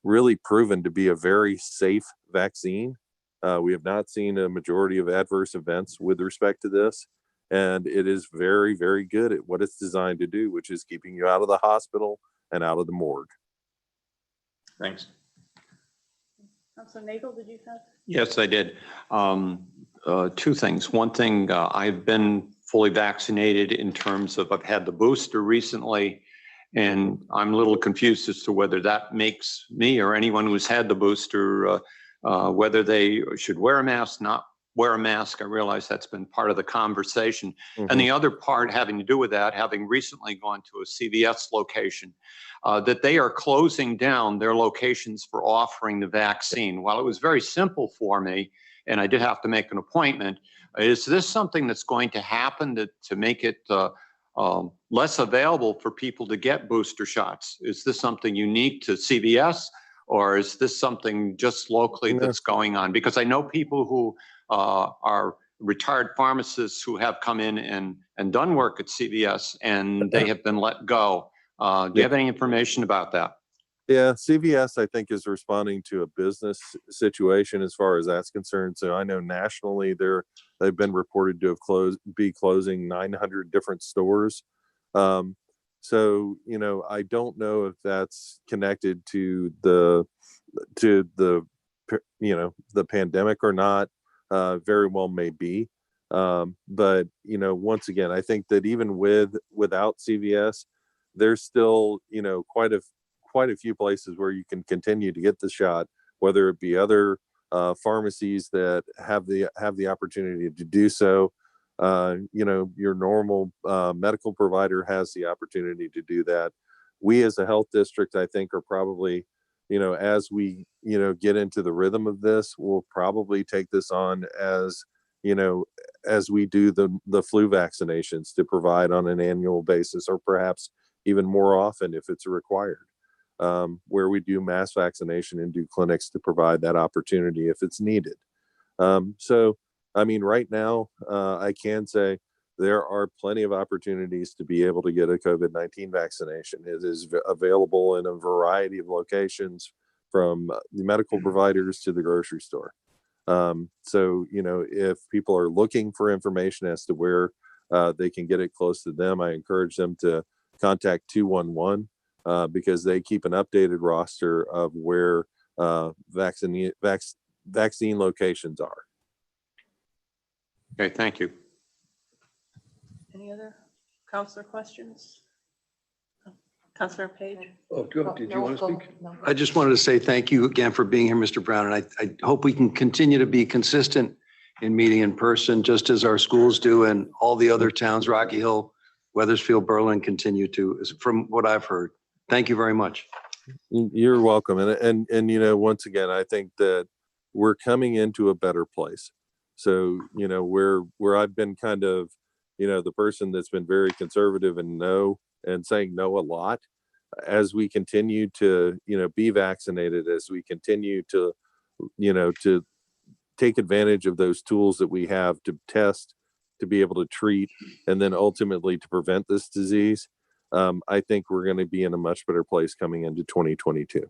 really proven to be a very safe vaccine. We have not seen a majority of adverse events with respect to this, and it is very, very good at what it's designed to do, which is keeping you out of the hospital and out of the morgue. Thanks. Councilor Nagel, did you have? Yes, I did. Two things. One thing, I've been fully vaccinated in terms of I've had the booster recently, and I'm a little confused as to whether that makes me or anyone who's had the booster, whether they should wear a mask, not wear a mask. I realize that's been part of the conversation. Mm-hmm. And the other part having to do with that, having recently gone to a CVS location, that they are closing down their locations for offering the vaccine. While it was very simple for me, and I did have to make an appointment. Is this something that's going to happen to make it less available for people to get booster shots? Is this something unique to CVS, or is this something just locally that's going on? Because I know people who are retired pharmacists who have come in and done work at CVS, and they have been let go. Do you have any information about that? Yeah, CVS, I think, is responding to a business situation as far as that's concerned. So I know nationally they've been reported to have be closing 900 different stores. So, you know, I don't know if that's connected to the you know, the pandemic or not. Very well may be. But, you know, once again, I think that even without CVS, there's still, you know, quite a few places where you can continue to get the shot, whether it be other pharmacies that have the opportunity to do so. You know, your normal medical provider has the opportunity to do that. We as a health district, I think, are probably, you know, as we, you know, get into the rhythm of this, we'll probably take this on as, you know, as we do the flu vaccinations to provide on an annual basis, or perhaps even more often if it's required, where we do mass vaccination and do clinics to provide that opportunity if it's needed. So, I mean, right now, I can say there are plenty of opportunities to be able to get a COVID-19 vaccination. It is available in a variety of locations, from the medical providers to the grocery store. So, you know, if people are looking for information as to where they can get it close to them, I encourage them to contact 211 because they keep an updated roster of where vaccine locations are. Okay, thank you. Any other counselor questions? Counselor Page? Oh, did you want to speak? I just wanted to say thank you again for being here, Mr. Brown. And I hope we can continue to be consistent in meeting in person, just as our schools do and all the other towns, Rocky Hill, Weathersfield, Berlin, continue to, from what I've heard. Thank you very much. You're welcome. And you know, once again, I think that we're coming into a better place. So, you know, where I've been kind of, you know, the person that's been very conservative and saying no a lot, as we continue to, you know, be vaccinated, as we continue to, you know, to take advantage of those tools that we have to test, to be able to treat, and then ultimately to prevent this disease, I think we're going to be in a much better place coming into 2022.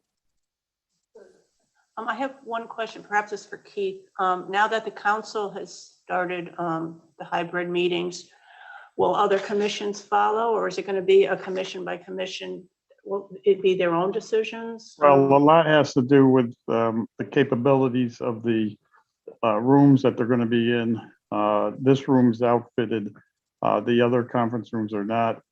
I have one question, perhaps it's for Keith. Now that the council has started the hybrid meetings, will other commissions follow, or is it going to be a commission by commission? Will it be their own decisions? Well, a lot has to do with the capabilities of the rooms that they're going to be in. This room's outfitted. The other conference rooms are not.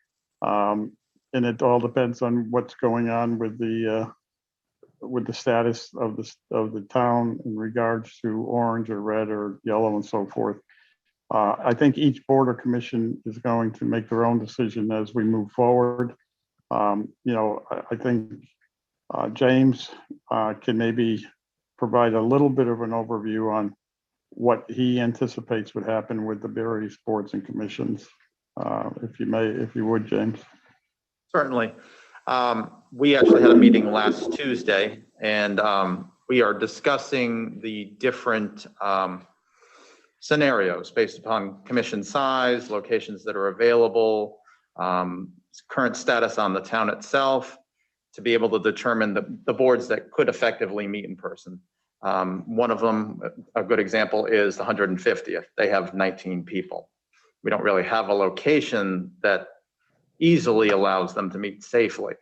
And it all depends on what's going on with the status of the town in regards to orange or red or yellow and so forth. I think each board or commission is going to make their own decision as we move forward. You know, I think James can maybe provide a little bit of an overview on what he anticipates would happen with the various boards and commissions. If you would, James. Certainly. We actually had a meeting last Tuesday, and we are discussing the different scenarios based upon commission size, locations that are available, current status on the town itself, to be able to determine the boards that could effectively meet in person. One of them, a good example, is the 150th. They have 19 people. We don't really have a location that easily allows them to meet safely.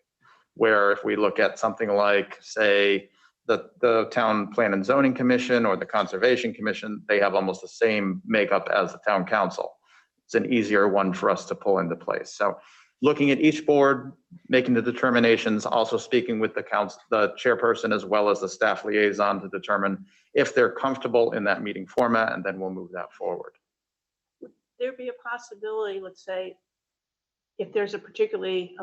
Where if we look at something like, say, the Town Plan and Zoning Commission or the Conservation Commission, they have almost the same makeup as the Town Council. It's an easier one for us to pull into place. So looking at each board, making the determinations, also speaking with the chairperson as well as the staff liaison to determine if they're comfortable in that meeting format, and then we'll move that forward. Would there be a possibility, let's say, if there's a particularly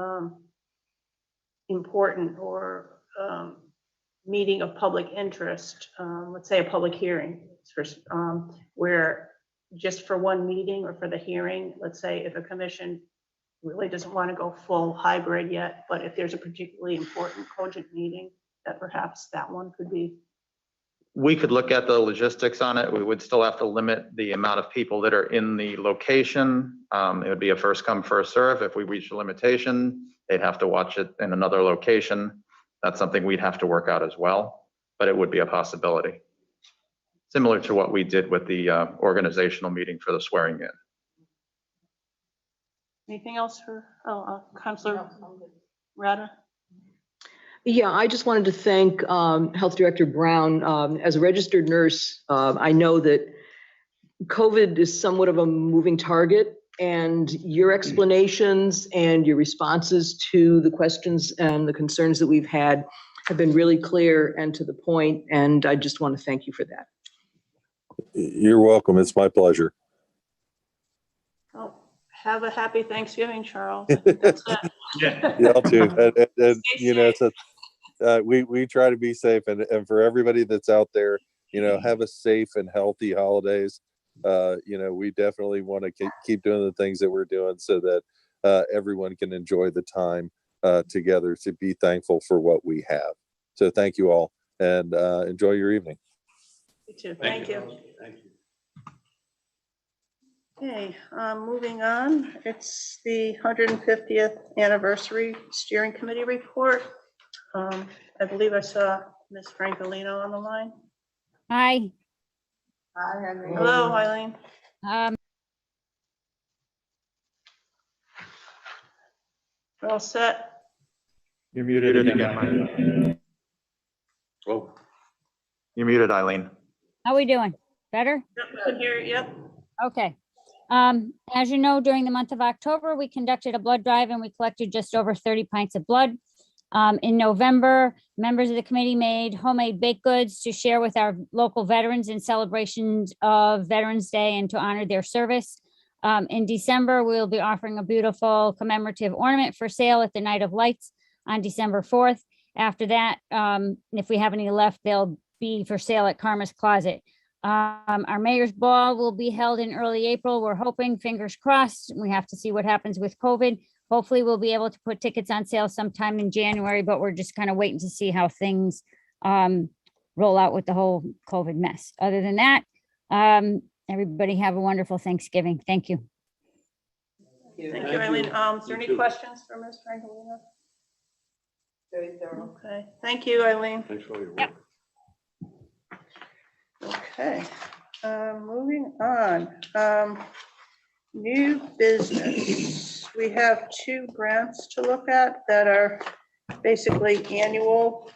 important or meeting of public interest, let's say a public hearing, where just for one meeting or for the hearing, let's say if a commission really doesn't want to go full hybrid yet, but if there's a particularly important cogent meeting, that perhaps that one could be. We could look at the logistics on it. We would still have to limit the amount of people that are in the location. It would be a first come, first serve. If we reach a limitation, they'd have to watch it in another location. That's something we'd have to work out as well, but it would be a possibility. Similar to what we did with the organizational meeting for the swearing in. Anything else for, Councilor Rada? Yeah, I just wanted to thank Health Director Brown. As a registered nurse, I know that COVID is somewhat of a moving target, and your explanations and your responses to the questions and the concerns that we've had have been really clear and to the point, and I just want to thank you for that. You're welcome. It's my pleasure. Oh, have a happy Thanksgiving, Charles. I think that's it. Y'all too. And you know, we try to be safe, and for everybody that's out there, you know, have a safe and healthy holidays. You know, we definitely want to keep doing the things that we're doing so that everyone can enjoy the time together to be thankful for what we have. So thank you all, and enjoy your evening. You too. Thank you. Thank you. Okay, moving on. It's the 150th anniversary steering committee report. I believe I saw Ms. Francolino on the line. Hi. Hi, Eileen. Hello, Eileen. We're all set. You're muted again. Whoa. You're muted, Eileen. How we doing? Better? Yep, I can hear you. Yep. Okay. As you know, during the month of October, we conducted a blood drive and we collected just over 30 pints of blood. In November, members of the committee made homemade baked goods to share with our local veterans in celebrations of Veterans Day and to honor their service. In December, we'll be offering a beautiful commemorative ornament for sale at the Night of Lights on December 4th. After that, if we have any left, they'll be for sale at Karma's Closet. Our mayor's ball will be held in early April. We're hoping, fingers crossed. We have to see what happens with COVID. Hopefully we'll be able to put tickets on sale sometime in January, but we're just kind of waiting to see how things roll out with the whole COVID mess. Other than that, everybody have a wonderful Thanksgiving. Thank you. Thank you, Eileen. Is there any questions for Ms. Francolino? Very thorough. Okay, thank you, Eileen. Thanks for all your work. Yep. Okay, moving on. New business. We have 2 grants to look at that are basically annual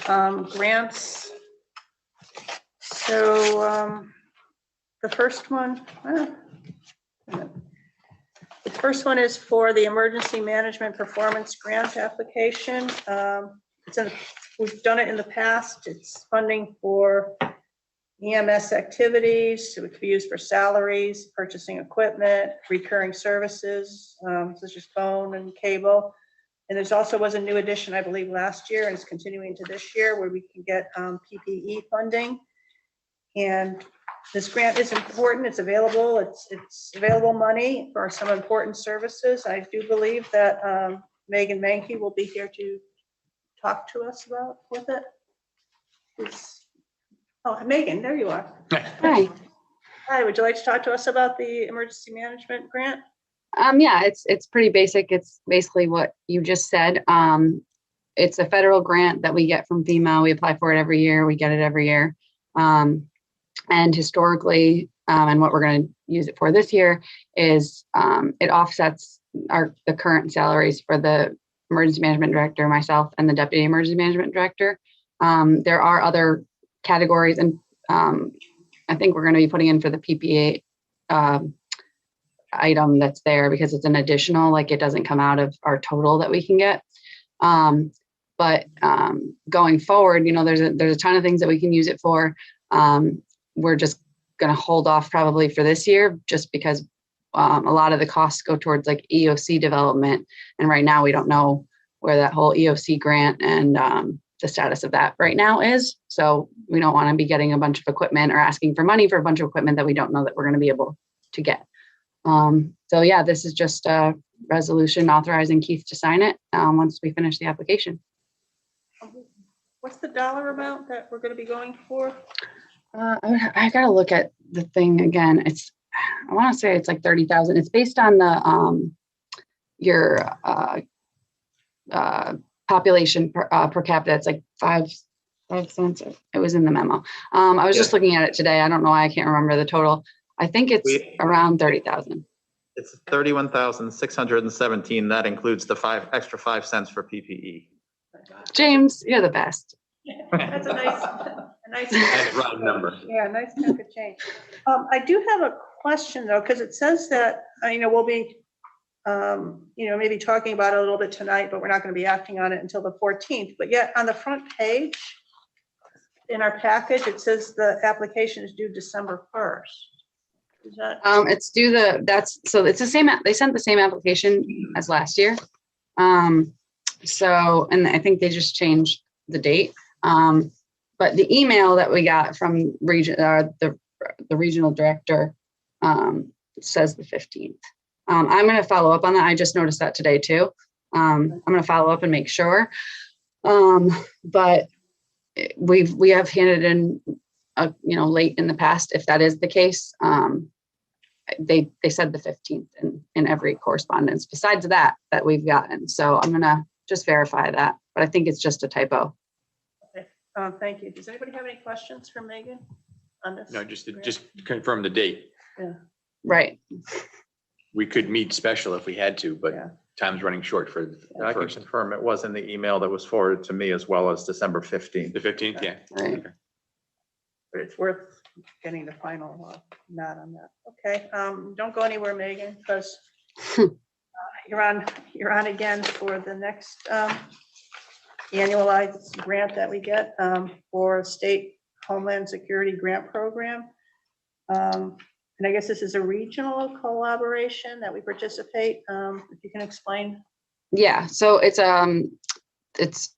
grants. So the first one is for the Emergency Management Performance Grant application. We've done it in the past. It's funding for EMS activities. So it could be used for salaries, purchasing equipment, recurring services, such as phone and cable. And there's also was a new addition, I believe, last year, and it's continuing to this year, where we can get PPE funding. And this grant is important. It's available. It's available money for some important services. I do believe that Megan Mankey will be here to talk to us about with it. Oh, Megan, there you are. Hi. Hi, would you like to talk to us about the emergency management grant? Yeah, it's pretty basic. It's basically what you just said. It's a federal grant that we get from FEMA. We apply for it every year. We get it every year. And historically, and what we're going to use it for this year is it offsets the current salaries for the emergency management director, myself, and the deputy emergency management director. There are other categories, and I think we're going to be putting in for the PPA item that's there because it's an additional, like it doesn't come out of our total that we can get. But going forward, you know, there's a ton of things that we can use it for. We're just going to hold off probably for this year, just because a lot of the costs go towards like EOC development. And right now we don't know where that whole EOC grant and the status of that right now is. So we don't want to be getting a bunch of equipment or asking for money for a bunch of equipment that we don't know that we're going to be able to get. So yeah, this is just a resolution authorizing Keith to sign it once we finish the application. What's the dollar amount that we're going to be going for? I gotta look at the thing again. I want to say it's like 30,000. It's based on the your population per capita. It's like 5 cents. It was in the memo. I was just looking at it today. I don't know why I can't remember the total. I think it's around 30,000. It's 31,617. That includes the extra 5 cents for PPE. James, you're the best. That's a nice Nice round number. Yeah, nice chunk of change. I do have a question though, because it says that, we'll be, maybe talking about it a little bit tonight, but we're not going to be acting on it until the 14th. But yet on the front page in our package, it says the application is due December 1st. Is that? It's due so it's the same, they sent the same application as last year. So, and I think they just changed the date. But the email that we got from the regional director says the 15th. I'm going to follow up on that. I just noticed that today too. I'm going to follow up and make sure. But we have handed in, late in the past, if that is the case. They said the 15th in every correspondence besides that we've gotten. So I'm going to just verify that, but I think it's just a typo. Okay. Thank you. Does anybody have any questions for Megan on this? No, just confirm the date. Yeah. Right. We could meet special if we had to, but time's running short for the I can first. confirm it was in the email that was forwarded to me as well as December 15th. The 15th, yeah. Right. Okay. But it's worth getting the final nod on that. Okay, don't go anywhere, Megan, because you're on again for the next annualized grant that we get for State Homeland Security Grant Program. And I guess this is a regional collaboration that we participate. If you can explain. Yeah, so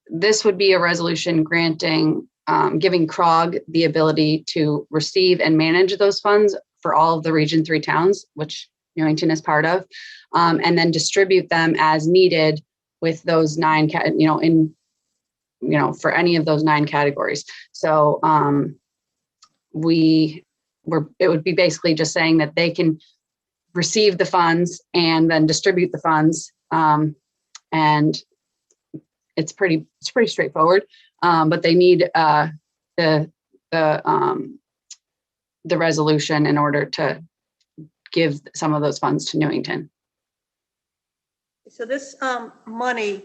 this would be a resolution granting, giving CROG the ability to receive and manage those funds for all of the Region 3 towns, which Newington is part of, and then distribute them as needed with those 9, for any of those 9 categories. So it would be basically just saying that they can receive the funds and then distribute the funds. And it's pretty straightforward, but they need the resolution in order to give some of those funds to Newington. So this money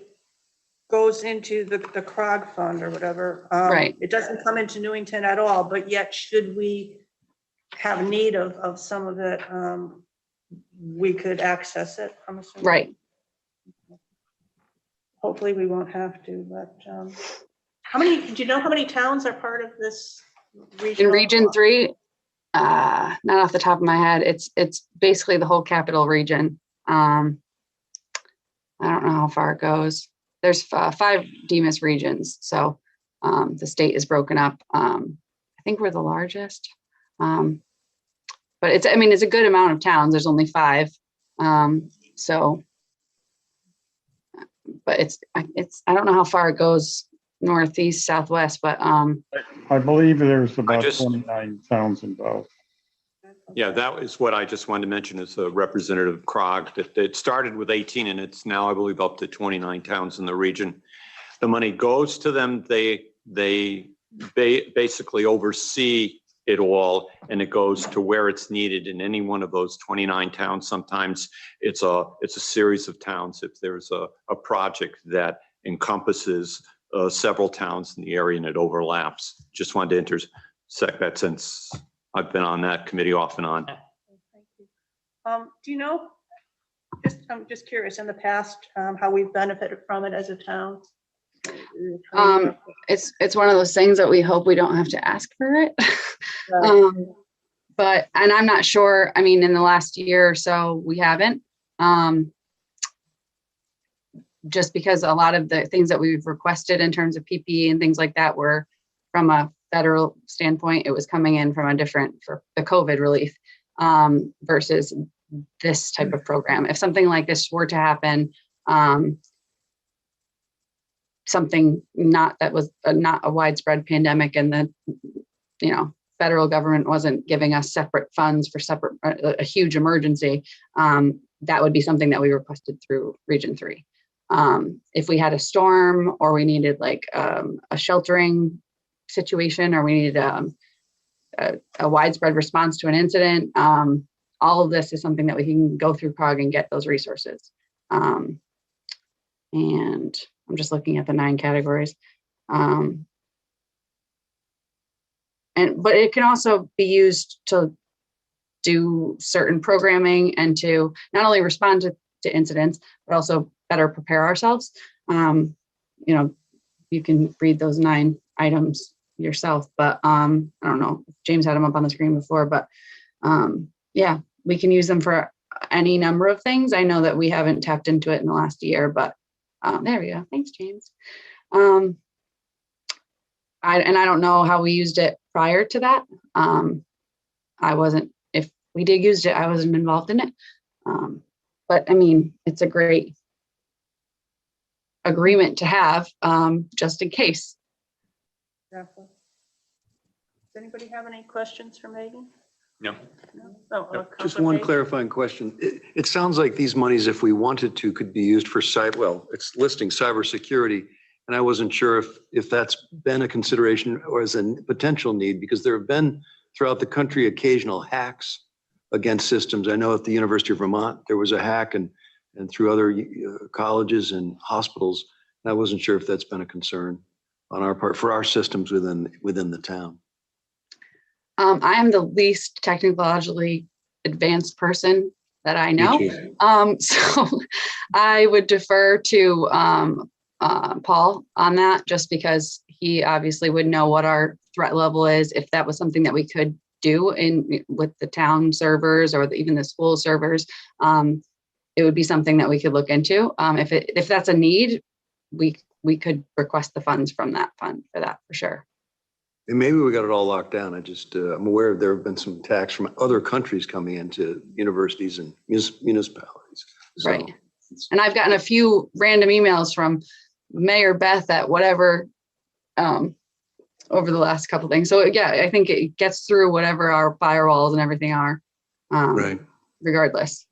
goes into the CROG fund or whatever. Right. It doesn't come into Newington at all, but yet should we have need of some of it, we could access it, I'm assuming. Right. Hopefully we won't have to, but do you know how many towns are part of this region? In Region 3, not off the top of my head, it's basically the whole capital region. I don't know how far it goes. There's 5 DEMIS regions, so the state is broken up. I think we're the largest, but it's a good amount of towns. There's only 5, so. But I don't know how far it goes northeast, southwest, but I believe there's about 29 towns involved. Yeah, that is what I just wanted to mention as a representative of CROG, that it started with 18 and it's now, I believe, up to 29 towns in the region. The money goes to them. They basically oversee it all, and it goes to where it's needed in any one of those 29 towns. Sometimes it's a series of towns. If there's a project that encompasses several towns in the area and it overlaps. Just wanted to intersect that since I've been on that committee off and on. Thank you. Do you know, I'm just curious, in the past, how we've benefited from it as a town? It's one of those things that we hope we don't have to ask for it. But I'm not sure. In the last year or so, we haven't. just because a lot of the things that we've requested in terms of PPE and things like that were from a federal standpoint, it was coming in from a different, for the COVID relief, versus this type of program. If something like this were to happen, something not that was not a widespread pandemic, and the, you know, federal government wasn't giving us separate funds for separate, a huge emergency, that would be something that we requested through Region 3. If we had a storm, or we needed like a sheltering situation, or we needed a widespread response to an incident, all of this is something that we can go through COG and get those resources. And I'm just looking at the 9 categories. But it can also be used to do certain programming and to not only respond to incidents, but also better prepare ourselves. You know, you can read those 9 items yourself, but I don't know if James had them up on the screen before, but yeah, we can use them for any number of things. I know that we haven't tapped into it in the last year, but there we go. Thanks, James. I don't know how we used it prior to that. I wasn't, if we did use it, I wasn't involved in it. But I mean, it's a great agreement to have, just in case. Exactly. Does anybody have any questions for Megan? No. No? Oh, Just Counselor one Page? clarifying question. It sounds like these monies, if we wanted to, could be used for well, it's listing cybersecurity. And I wasn't sure if that's been a consideration or as a potential need, because there have been throughout the country occasional hacks against systems. I know at the University of Vermont, there was a hack, and through other colleges and hospitals. And I wasn't sure if that's been a concern on our part for our systems within the town. I am the least technologically advanced person that I know. So I would defer to Paul on that, just because he obviously would know what our threat level is, if that was something that we could do with the town servers or even the school servers. It would be something that we could look into. If that's a need, we could request the funds from that fund for that, for sure. And maybe we got it all locked down. I'm aware there have been some attacks from other countries coming into universities and municipalities. So, right. And I've gotten a few random emails from Mayor Beth at whatever over the last couple of things. So yeah, I think it gets through whatever our firewalls and everything are, right, regardless.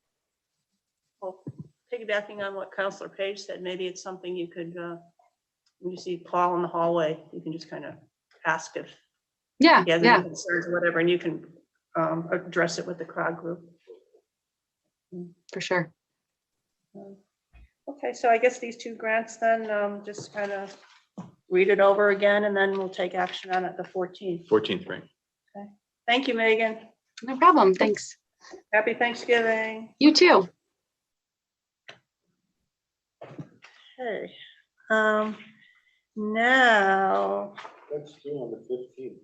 Well, piggybacking on what Counselor Page said, maybe it's something you could, when you see Paul in the hallway, you can just kind of ask if he has any concerns or whatever, and you can address it with the CROG group. For sure. Okay, so I guess these 2 grants then, just kind of read it over again, and then we'll take action on it the 14th. 14th, right? Okay. Thank you, Megan. No problem. Thanks. Happy Thanksgiving. You too. Okay. Now. That's due on the 15th.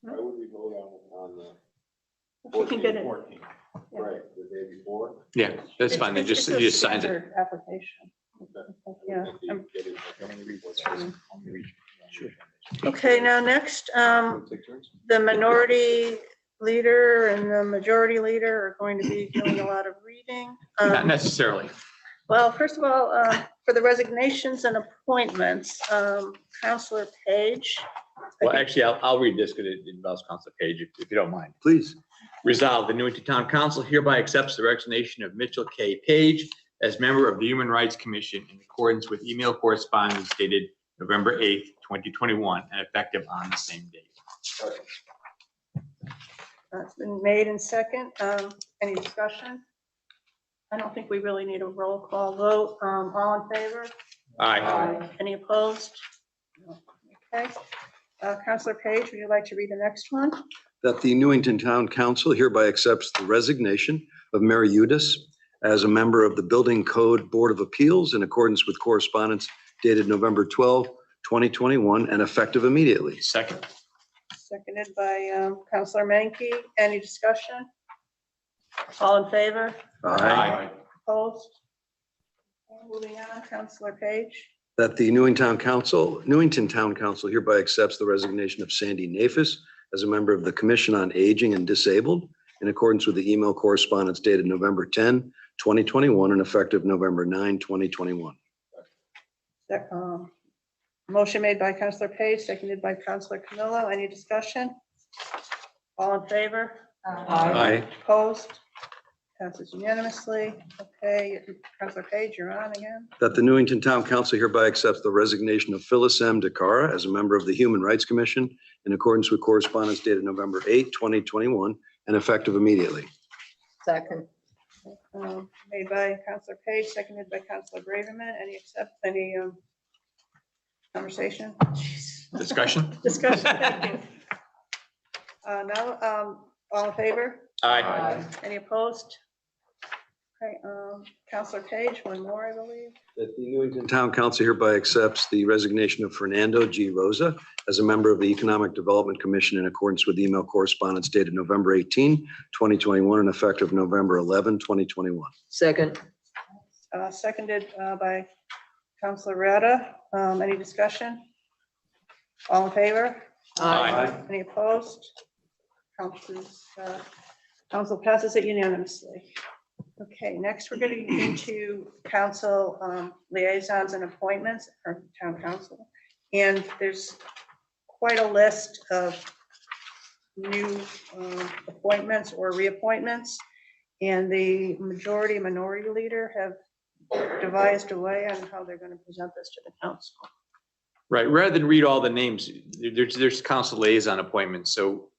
Why would we vote on the We can get it. 14th? Yeah. Right, the day before? Yeah, that's fine. They just, It's a he just signs it. standard application. Yeah. Okay, now next, the minority leader and the majority leader are going to be doing a lot of reading. Not necessarily. Well, first of all, for the resignations and appointments, Counselor Page. Well, actually, I'll read this because it involves Counselor Page, if you don't mind. Please. Resolved, the Newington Town Council hereby accepts the resignation of Mitchell K. Page as member of the Human Rights Commission in accordance with email correspondence dated November 8th, 2021, and effective on the same date. It's been made in second. Any discussion? I don't think we really need a roll call vote. All in favor? Aye. Any opposed? Okay. Counselor Page, would you like to read the next one? That the Newington Town Council hereby accepts the resignation of Mary Udis as a member of the Building Code Board of Appeals in accordance with correspondence dated November 12, 2021, and effective immediately. Second. Seconded by Counselor Menke. Any discussion? All in favor? Aye. Opposed? Moving on, Counselor Page. That the Newington Town Council hereby accepts the resignation of Sandy Nafis as a member of the Commission on Aging and Disabled in accordance with the email correspondence dated November 10, 2021, and effective November 9, 2021. Motion made by Counselor Page, seconded by Counselor Camillo. Any discussion? All in favor? Aye. Opposed? Passes unanimously. Okay, Counselor Page, you're on again. That the Newington Town Council hereby accepts the resignation of Phyllis M. DeCara as a member of the Human Rights Commission in accordance with correspondence dated November 8, 2021, and effective immediately. Second. Made by Counselor Page, seconded by Counselor Braverman. Any conversation? Discussion? Discussion. Thank you. No, all in favor? Aye. Any opposed? Okay, Counselor Page, one more, I believe. That the Newington Town Council hereby accepts the resignation of Fernando G. Rosa as a member of the Economic Development Commission in accordance with email correspondence dated November 18, 2021, and effective November 11, 2021. Second. Seconded by Counselor Rada. Any discussion? All in favor? Aye. Any opposed? Council passes it unanimously. Okay, next we're getting into council liaisons and appointments for town council. And there's quite a list of new appointments or reappointments. And the minority leader have devised a way on how they're going to present this to the council. Right, rather than read all the names, there's council liaison appointments, so,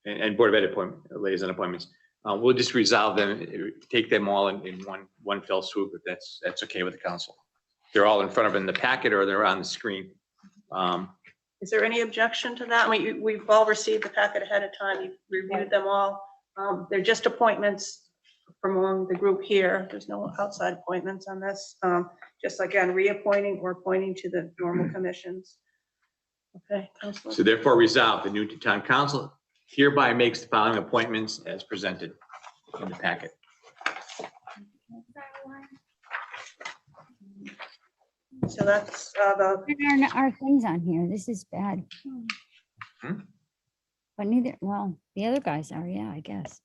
and Board of Ed liaison appointments. We'll just resolve them, take them all in one fell swoop, if that's okay with the council. They're all in front of in the packet or they're on the screen. Is there any objection to that? I mean, we've all received the packet ahead of time. You've reviewed them all. They're just appointments from among the group here. There's no outside appointments on this. Just again, reappointing or appointing to the normal commissions. Okay, Councilor. So therefore resolved, the Newington Town Council hereby makes the following appointments as presented in the packet. So that's There are things on here. This is bad. But neither, well, the other guys are, yeah, I guess.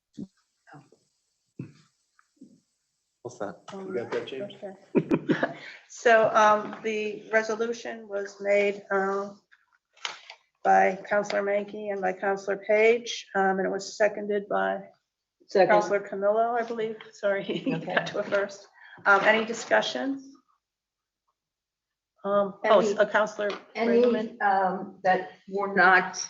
What's that? You got that, James? Okay. So the resolution was made by Counselor Mankey and by Counselor Page, and it was seconded by Counselor Camillo, I believe. Sorry, he got to it first. Any discussion? Counselor Any that were not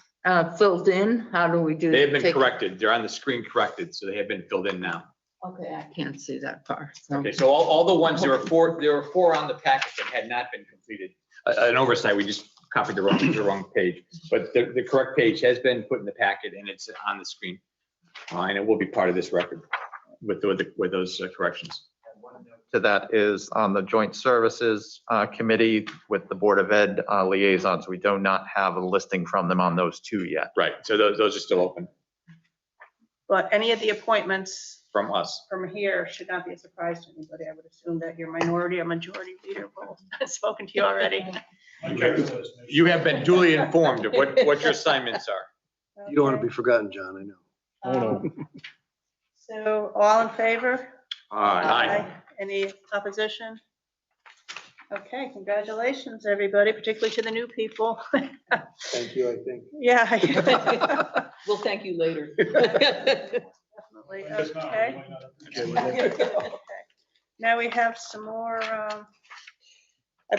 filled in, how do we do? They have been corrected. They're on the screen corrected, so they have been filled in now. Okay, I can't see that far. Okay, so all the ones, there were four on the packet that had not been completed. An oversight, we just copied the wrong page, but the correct page has been put in the packet and it's on the screen. And it will be part of this record with those corrections. To that is on the Joint Services Committee with the Board of Ed liaisons. We do not have a listing from them on those two yet. Right, so those are still open. But any of the appointments from us, from here, should not be a surprise to anybody. I would assume that your minority or majority leader will have spoken to you already. You have been duly informed of what your assignments are. You don't want to be forgotten, John, I know. Oh, no. So all in favor? Aye. Any opposition? Okay, congratulations, everybody, particularly to the new people. Thank you, I think. Yeah. We'll thank you later. Definitely, okay. Okay. Now we have some more, I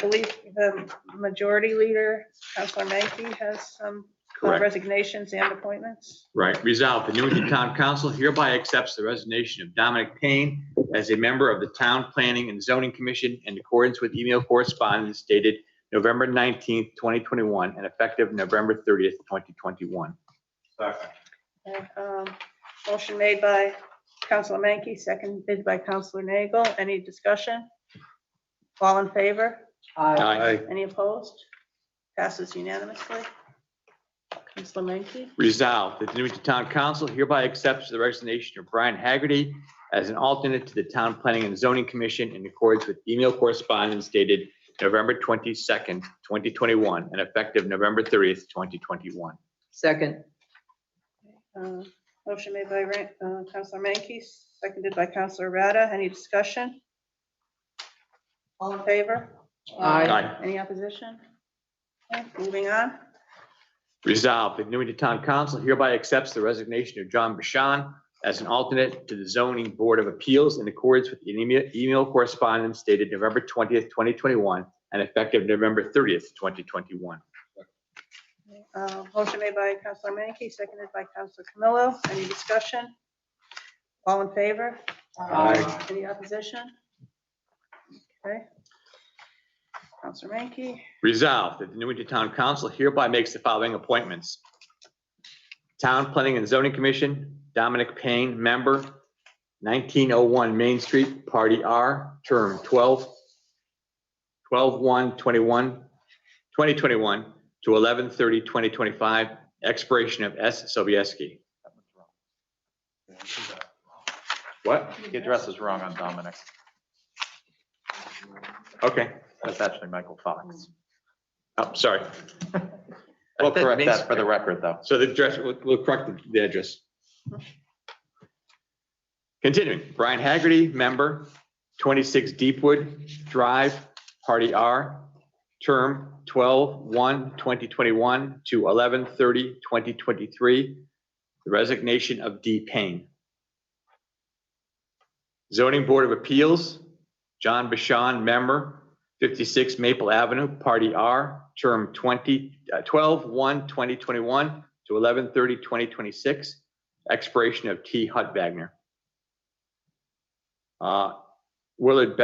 believe the majority leader, Councilor Mankey, has some Correct. resignations and appointments. Right, resolved, the Newington Town Council hereby accepts the resignation of Dominic Payne as a member of the Town Planning and Zoning Commission in accordance with email correspondence dated November 19th, 2021, and effective November 30th, 2021. Motion made by Councilor Mankey, seconded by Councilor Nagel. Any discussion? All in favor? Aye. Any opposed? Passes unanimously. Councilor Mankey. Resolved that the Newington Town Council hereby accepts the resignation of Brian Haggerty as an alternate to the Town Planning and Zoning Commission in accordance with email correspondence dated November 22nd, 2021, and effective November 30th, 2021. Second. Motion made by Counselor Menke, seconded by Counselor Rada. Any discussion? All in favor? Aye. Any opposition? Okay, moving on. Resolved that Newington Town Council hereby accepts the resignation of John Bashan as an alternate to the Zoning Board of Appeals in accordance with email correspondence dated November 20th, 2021, and effective November 30th, 2021. Motion made by Counselor Menke, seconded by Counselor Camillo. Any discussion? All in favor? Aye. Any opposition? Okay. Counselor Menke. Resolved that the Newington Town Council hereby makes the following appointments. Town Planning and Zoning Commission, Dominic Payne, member, 1901 Main Street, Party R, term 12/1/2021 to 11/30/2025, expiration of S. Sobieski. What? The address is wrong on Dominic. Okay. That's actually Michael Fox. Oh, sorry. We'll correct that for the record, though. So the address, we'll correct the address. Continuing, Brian Haggerty, member, 26 Deepwood Drive, Party R, term 12/1/2021 to 11/30/2023, the resignation of D. Payne. Zoning Board of Appeals, John Bashan, member, 56 Maple Avenue, Party R, term 12/1/2021 to 11/30/2026, expiration of T. Hutt Wagner. Willard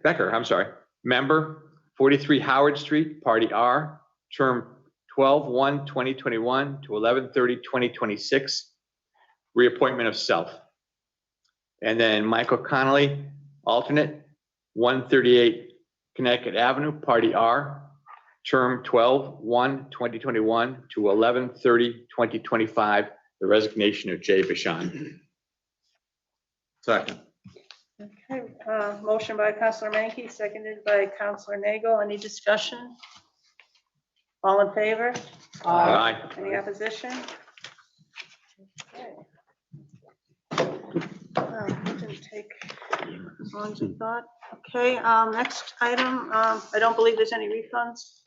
Becker, member, 43 Howard Street, Party R, term 12/1/2021 to 11/30/2026, reappointment of self. And then Michael Connolly, alternate, 138 Connecticut Avenue, Party R, term 12/1/2021 to 11/30/2025, the resignation of Jay Bashan. Second. Okay, motion by Counselor Menke, seconded by Counselor Nagel. Any discussion? All in favor? Aye. Any opposition? Okay. It didn't take as long as we thought. Okay, next item, I don't believe there's any refunds.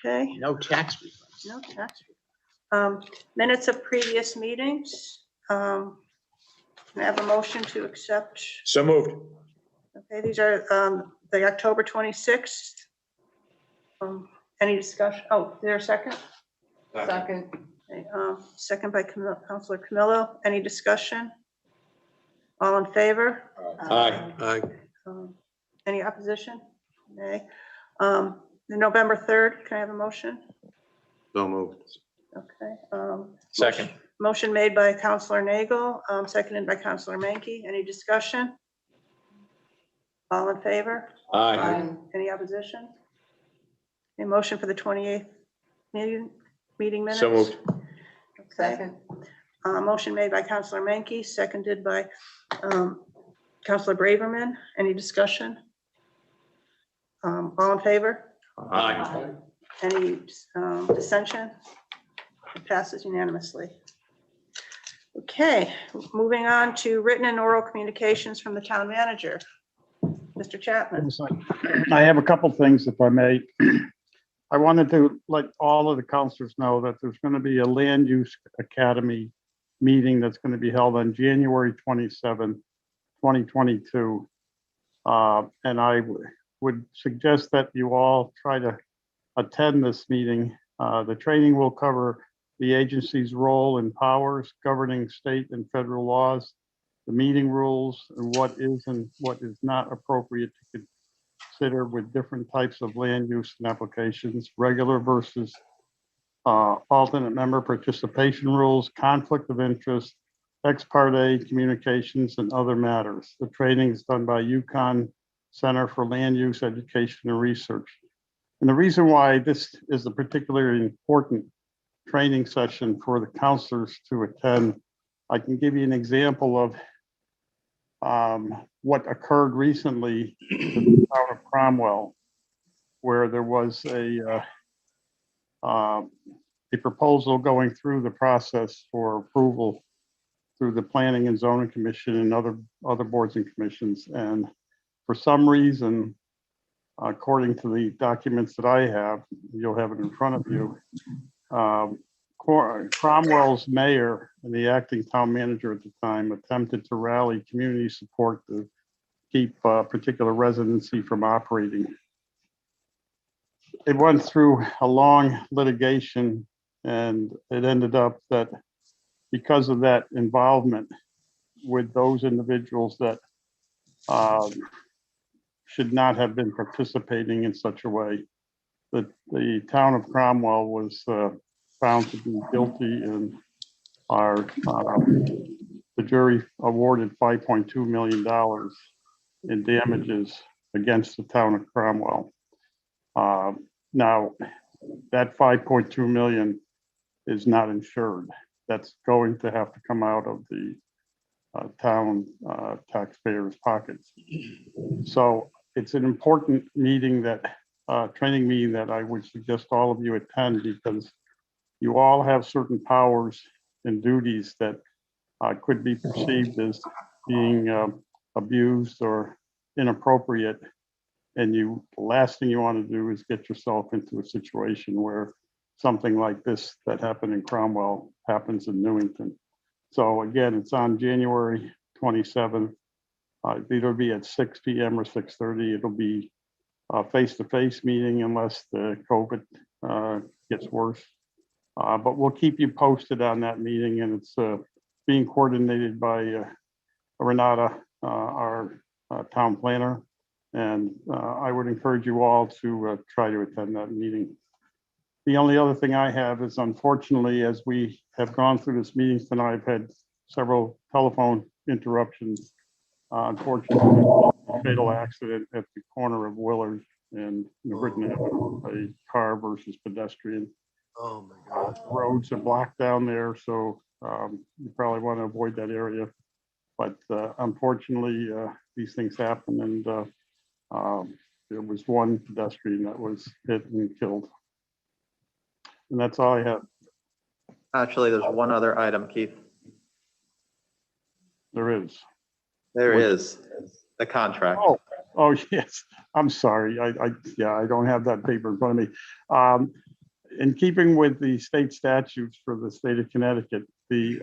Okay. No tax refunds. No tax refunds. Minutes of previous meetings. Can I have a motion to accept? So moved. Okay, these are the October 26th. Any discussion? Oh, is there a second? Second. Okay, second by Counselor Camillo. Any discussion? All in favor? Aye. Any opposition? Nay. The November 3rd, can I have a motion? So moved. Okay. Second. Motion made by Counselor Nagel, seconded by Counselor Menke. Any discussion? All in favor? Aye. Any opposition? A motion for the 28th meeting minutes? So moved. Okay. Motion made by Counselor Menke, seconded by Counselor Braverman. Any discussion? All in favor? Aye. Any dissension? It passes unanimously. Okay, moving on to written and oral communications from the town manager. Mr. Chapman. I have a couple things, if I may. I wanted to let all of the counselors know that there's going to be a land use academy meeting that's going to be held on January 27, 2022. And I would suggest that you all try to attend this meeting. The training will cover the agency's role and powers governing state and federal laws, the meeting rules, and what is and what is not appropriate to consider with different types of land use and applications, regular versus alternate member participation rules, conflict of interest, ex parte communications, and other matters. The training is done by UConn Center for Land Use Education and Research. And the reason why this is a particularly important training session for the counselors to attend I can give you an example of what occurred recently in the town of Cromwell, where there was a proposal going through the process for approval through the Planning and Zoning Commission and other boards and commissions. And for some reason, according to the documents that I have, you'll have it in front of you, Cromwell's mayor and the acting town manager at the time attempted to rally community support to keep a particular residency from operating. It went through a long litigation, and it ended up that because of that involvement with those individuals that should not have been participating in such a way, that the town of Cromwell was found to be guilty, and the jury awarded $5.2 million in damages against the town of Cromwell. Now, that 5.2 million is not insured. That's going to have to come out of the town taxpayers' pockets. So it's an important meeting training meeting that I would suggest all of you attend, because you all have certain powers and duties that could be perceived as being abused or inappropriate. And the last thing you want to do is get yourself into a situation where something like this that happened in Cromwell happens in Newington. So again, it's on January 27th. It'll be at 6 p.m. or 6:30. It'll be a face-to-face meeting unless the COVID gets worse. But we'll keep you posted on that meeting, and it's being coordinated by Renata, our town planner. And I would encourage you all to try to attend that meeting. The only other thing I have is, unfortunately, as we have gone through this meeting tonight, I've had several telephone interruptions. Unfortunately, a fatal accident at the corner of Willard and Newington Avenue, a car versus pedestrian. Oh my God. Roads are blocked down there, so you probably want to avoid that area. But unfortunately, these things happen, and there was one pedestrian that was hit and killed. And that's all I have. Actually, there's one other item, Keith. There is. There is the contract. Oh yes. I'm sorry. I don't have that paper in front of me. In keeping with the state statutes for the state of Connecticut, the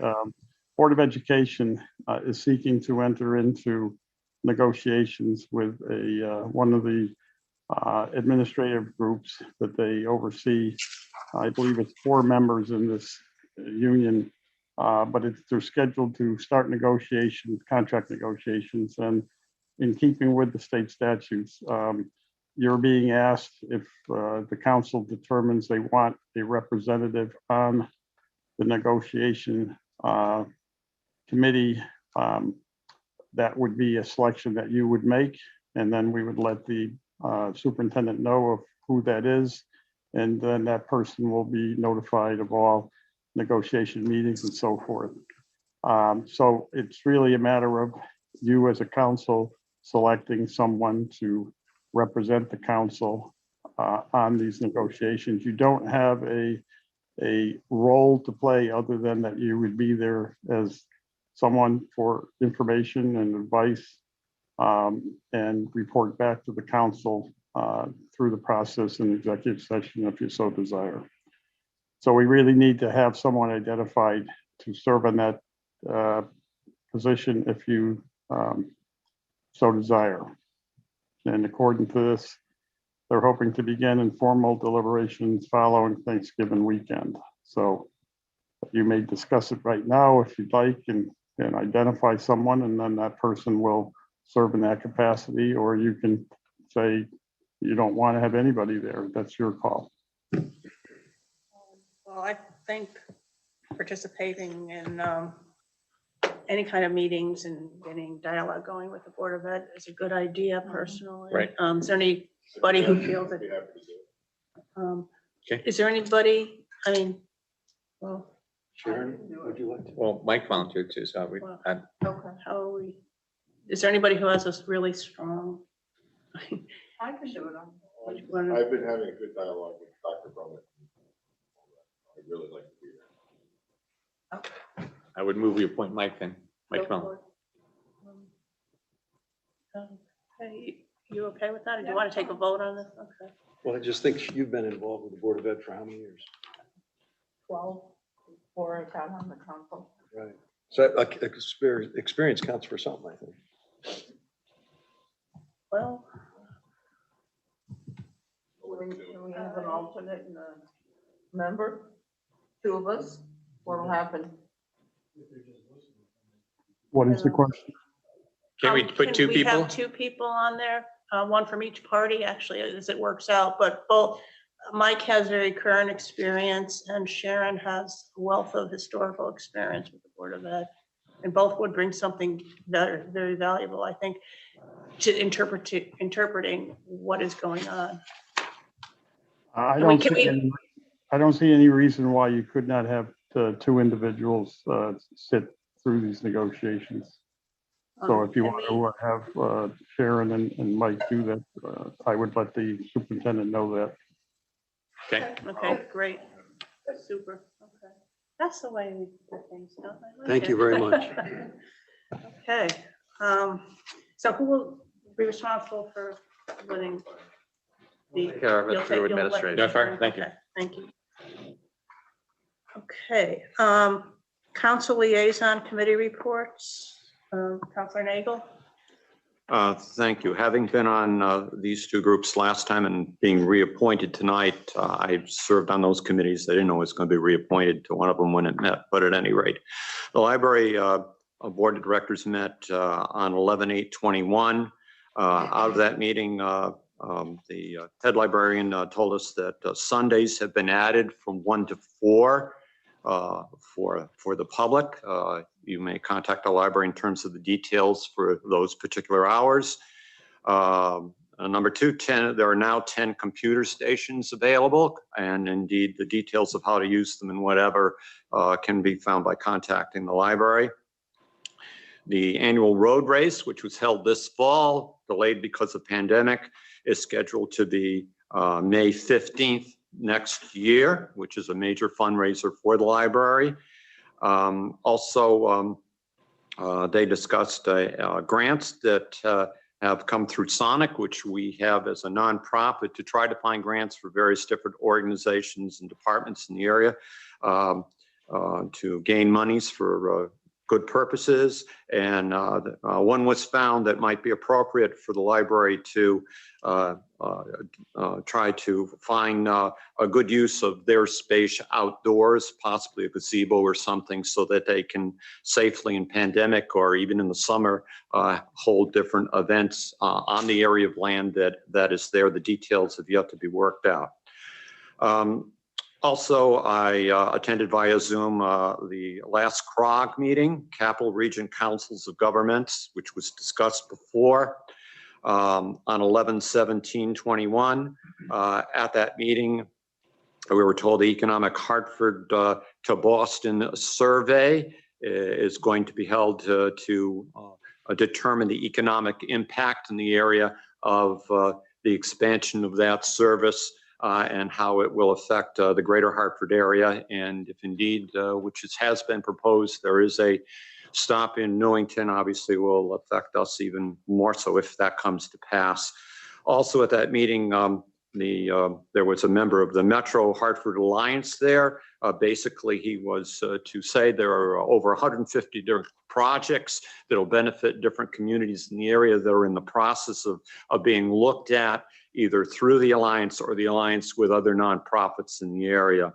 Board of Education is seeking to enter into negotiations with one of the administrative groups that they oversee. I believe it's 4 members in this union, but they're scheduled to start contract negotiations. And in keeping with the state statutes, you're being asked if the council determines they want a representative on the negotiation committee. That would be a selection that you would make, and then we would let the superintendent know of who that is, and then that person will be notified of all negotiation meetings and so forth. So it's really a matter of you as a council selecting someone to represent the council on these negotiations. You don't have a role to play other than that you would be there as someone for information and advice, and report back to the council through the process in executive session if you so desire. So we really need to have someone identified to serve on that position if you so desire. And according to this, they're hoping to begin informal deliberations following Thanksgiving weekend. So you may discuss it right now if you'd like, and identify someone, and then that person will serve in that capacity, or you can say you don't want to have anybody there. That's your call. Well, I think participating in any kind of meetings and getting dialogue going with the Board of Ed is a good idea personally. Right. Is there anybody who feels that? Okay. Is there anybody, well, Sharon, would you like to? Well, Mike volunteered too, so Okay, how are we? Is there anybody who has a really strong? I can do it. I've been having a good dialogue with Dr. Brummett. I'd really like to be there. I would move we appoint Mike then. Mike Mellon. Hey, you okay with that? Or do you want to take a vote on this? Okay. Well, I just think you've been involved with the Board of Ed for how many years? 12 before I got on the council. Right. So like experience counts for something, I think. Well, Do we have an alternate and a member? Two of us? What'll happen? What is the question? Can we put two We people? have two people on there, one from each party, actually, as it works out, but both, Mike has very current experience and Sharon has a wealth of historical experience with the Board of Ed. And both would bring something very, very valuable, I think, to interpreting what is going on. I Can we- don't see any reason why you could not have two individuals sit through these negotiations. So if you Can want to have Sharon and Mike do that, I would let the superintendent know that. Okay. Okay, great. Super. Okay. That's the way we do things, don't I? Like Thank you it. very much. Okay. So who will be responsible for winning the? Take care of it you'll through take- you'll let- administration. No, fair. Thank you. Okay, thank you. Okay, council liaison committee reports. Counselor Nagel? Thank you. Having been on these two groups last time and being reappointed tonight, I served on those committees. I didn't know I was going to be reappointed to one of them when it met, but at any rate, the library board of directors met on 11/8/21. Out of that meeting, the head librarian told us that Sundays have been added from 1 to 4 for the public. You may contact the library in terms of the details for those particular hours. Number 2, there are now 10 computer stations available, and indeed the details of how to use them and whatever can be found by contacting the library. The annual road race, which was held this fall, delayed because of pandemic, is scheduled to be May 15th next year, which is a major fundraiser for the library. They discussed grants that have come through Sonic, which we have as a nonprofit to try to find grants for various different organizations and departments in the area to gain monies for good purposes. And one was found that might be appropriate for the library to try to find a good use of their space outdoors, possibly a gazebo or something, so that they can safely in pandemic or even in the summer hold different events on the area of land that is there. The details have yet to be worked out. Also, I attended via Zoom the last CROG meeting, Capital Region Councils of Governments, which was discussed before on 11/17/21. At that meeting, we were told the Economic Hartford to Boston survey is going to be held to determine the economic impact in the area of the expansion of that service. And how it will affect the greater Hartford area. And if indeed, which has been proposed, there is a stop in Newington, obviously will affect us even more so if that comes to pass. Also at that meeting, there was a member of the Metro Hartford Alliance there. Basically, he was to say there are over 150 different projects that will benefit different communities in the area that are in the process of being looked at either through the Alliance or the Alliance with other nonprofits in the area.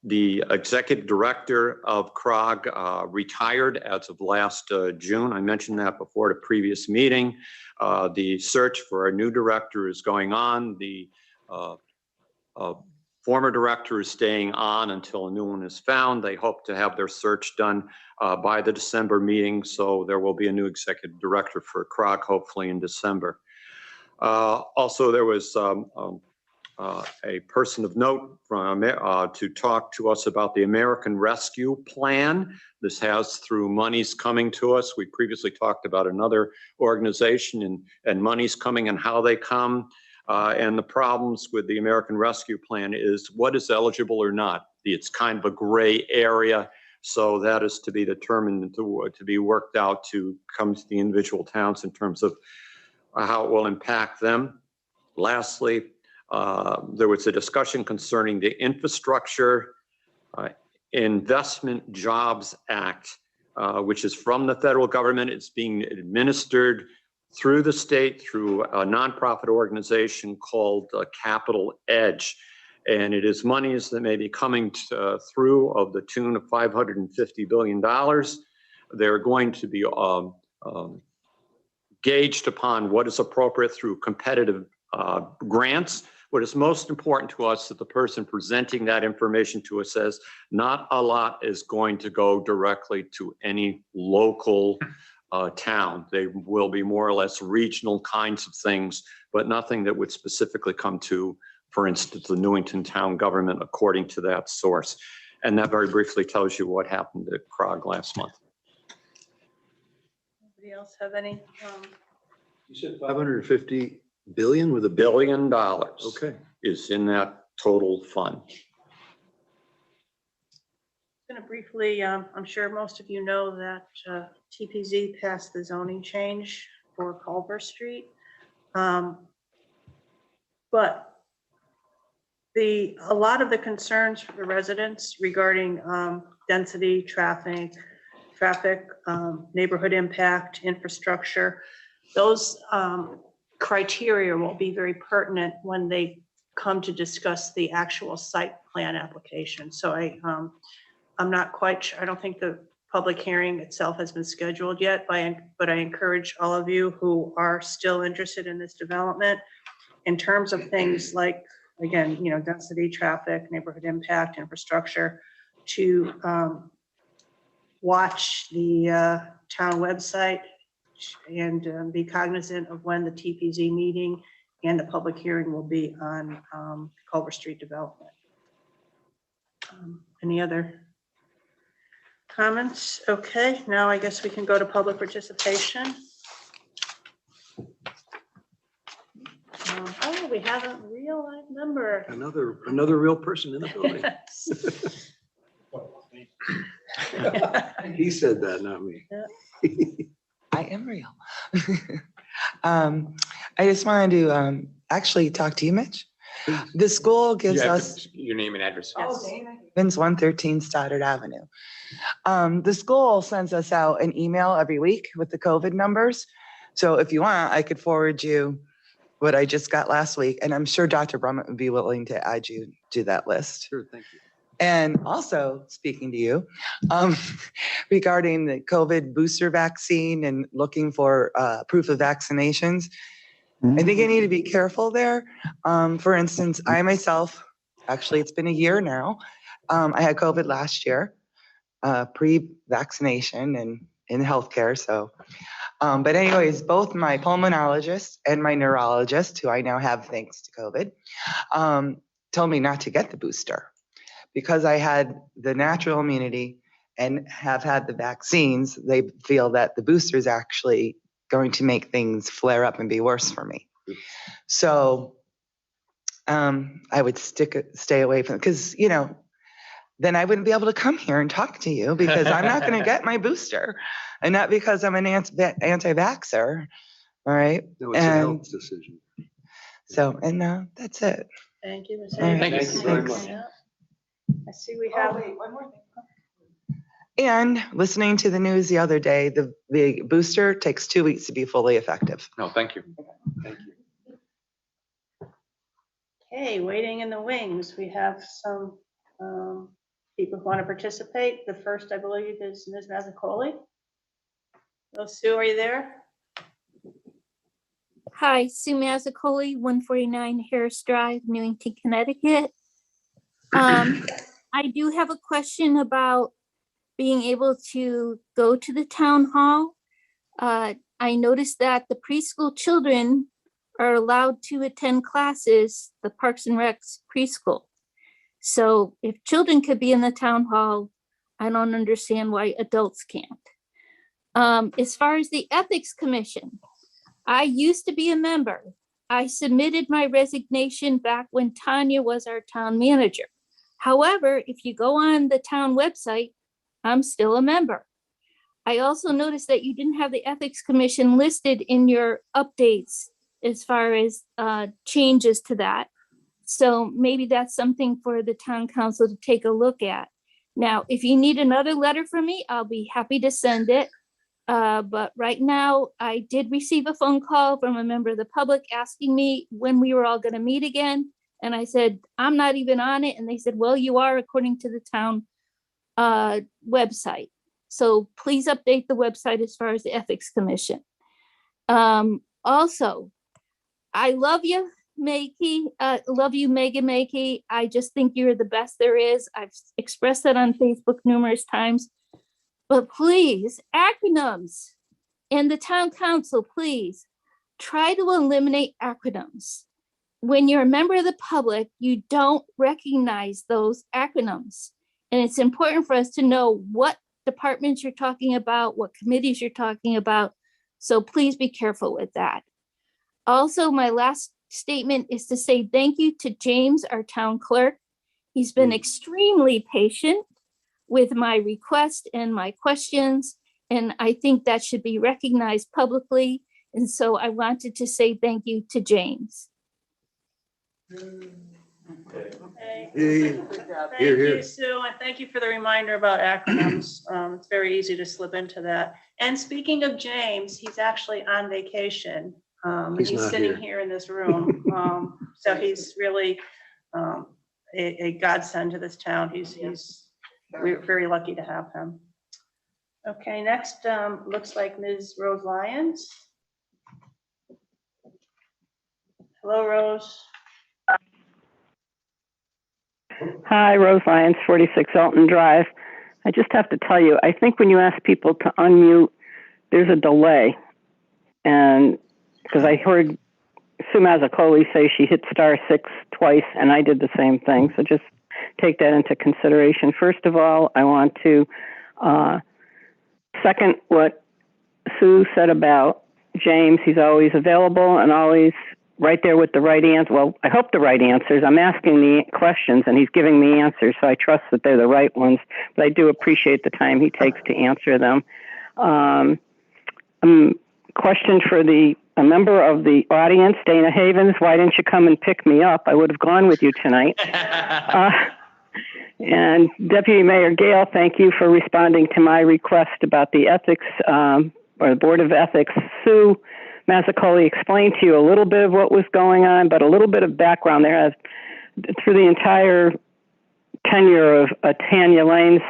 The executive director of CROG retired as of last June. I mentioned that before at a previous meeting. The search for a new director is going on. The former director is staying on until a new one is found. They hope to have their search done by the December meeting, so there will be a new executive director for CROG hopefully in December. Also, there was a person of note to talk to us about the American Rescue Plan. This has through monies coming to us. We previously talked about another organization and monies coming and how they come. And the problems with the American Rescue Plan is what is eligible or not. It's kind of a gray area. So that is to be determined, to be worked out to come to the individual towns in terms of how it will impact them. Lastly, there was a discussion concerning the Infrastructure Investment Jobs Act, which is from the federal government. It's being administered through the state, through a nonprofit organization called Capital Edge. And it is monies that may be coming through of the tune of $550 billion. They're going to be gauged upon what is appropriate through competitive grants. What is most important to us that the person presenting that information to us says not a lot is going to go directly to any local town. They will be more or less regional kinds of things, but nothing that would specifically come to, for instance, the Newington town government according to that source. And that very briefly tells you what happened at Prague last month. Anybody else have any? You said 550 billion with $1 billion. Okay. Is in that total fund. I'm going to briefly, I'm sure most of you know that TPZ passed the zoning change for Culver Street. But a lot of the concerns for the residents regarding density, traffic, neighborhood impact, infrastructure, those criteria will be very pertinent when they come to discuss the actual site plan application. So I'm not quite sure. I don't think the public hearing itself has been scheduled yet, but I encourage all of you who are still interested in this development in terms of things like, again, density, traffic, neighborhood impact, infrastructure, to watch the town website and be cognizant of when the TPZ meeting and the public hearing will be on Culver Street development. Any other comments? Okay, now I guess we can go to public participation. Oh, we have a real live member. Another real person in the building. He said that, not me. I am real. I just wanted to actually talk to you, Mitch. The school gives us your name and address. Yes. 113 Stoddard Avenue. The school sends us out an email every week with the COVID numbers. So if you want, I could forward you what I just got last week. And I'm sure Dr. Brummett would be willing to add you to that list. Sure, thank you. And also speaking to you regarding the COVID booster vaccine and looking for proof of vaccinations. I think I need to be careful there. For instance, I myself, actually it's been a year now. I had COVID last year, pre-vaccination and in healthcare. So, but anyways, both my pulmonologist and my neurologist, who I now have thanks to COVID, told me not to get the booster because I had the natural immunity and have had the vaccines. They feel that the booster is actually going to make things flare up and be worse for me. So I would stay away from it because, then I wouldn't be able to come here and talk to you because I'm not going to get my booster, and not because I'm an anti-vaxxer. All right. No, it's a health decision. So, and that's it. Thank you. All right. Thank you very much. I see we have. One more thing. And listening to the news the other day, the booster takes 2 weeks to be fully effective. No, thank you. Thank you. Okay, waiting in the wings. We have some people who want to participate. The first, I believe, is Ms. Mazzacoli. Hello, Sue, are you there? Hi, Sue Mazzacoli, 149 Harris Drive, Newington, Connecticut. I do have a question about being able to go to the town hall. I noticed that the preschool children are allowed to attend classes, the Parks and Recs preschool. So if children could be in the town hall, I don't understand why adults can't. As far as the Ethics Commission, I used to be a member. I submitted my resignation back when Tanya was our town manager. However, if you go on the town website, I'm still a member. I also noticed that you didn't have the Ethics Commission listed in your updates as far as changes to that. So maybe that's something for the town council to take a look at. Now, if you need another letter from me, I'll be happy to send it. But right now, I did receive a phone call from a member of the public asking me when we were all going to meet again. And I said, I'm not even on it. And they said, well, you are according to the town website. So please update the website as far as the Ethics Commission. Also, I love you, Megan Makey. I just think you're the best there is. I've expressed that on Facebook numerous times. But please, acronyms and the town council, please try to eliminate acronyms. When you're a member of the public, you don't recognize those acronyms. And it's important for us to know what departments you're talking about, what committees you're talking about. So please be careful with that. Also, my last statement is to say thank you to James, our town clerk. He's been extremely patient with my request and my questions, and I think that should be recognized publicly. And so I wanted to say thank you to James. Thank you, Sue, and thank you for the reminder about acronyms. It's very easy to slip into that. And speaking of James, he's actually on vacation. He's sitting here in this room. So he's really a godsend to this town. We're very lucky to have him. Okay, next looks like Ms. Rose Lyons. Hello, Rose. Hi, Rose Lyons, 46 Elton Drive. I just have to tell you, I think when you ask people to unmute, there's a delay. And because I heard Sue Mazzacoli say she hit *6 twice, and I did the same thing. So just take that into consideration. First of all, I want to second what Sue said about James. He's always available and always right there with the right answer. Well, I hope the right answers. I'm asking the questions and he's giving me answers, so I trust that they're the right ones. But I do appreciate the time he takes to answer them. Question for a member of the audience, Dana Havens. Why didn't you come and pick me up? I would have gone with you tonight. And Deputy Mayor Gale, thank you for responding to my request about the ethics or the Board of Ethics. Sue Mazzacoli explained to you a little bit of what was going on, but a little bit of background there. Through the entire tenure of Tanya Lane's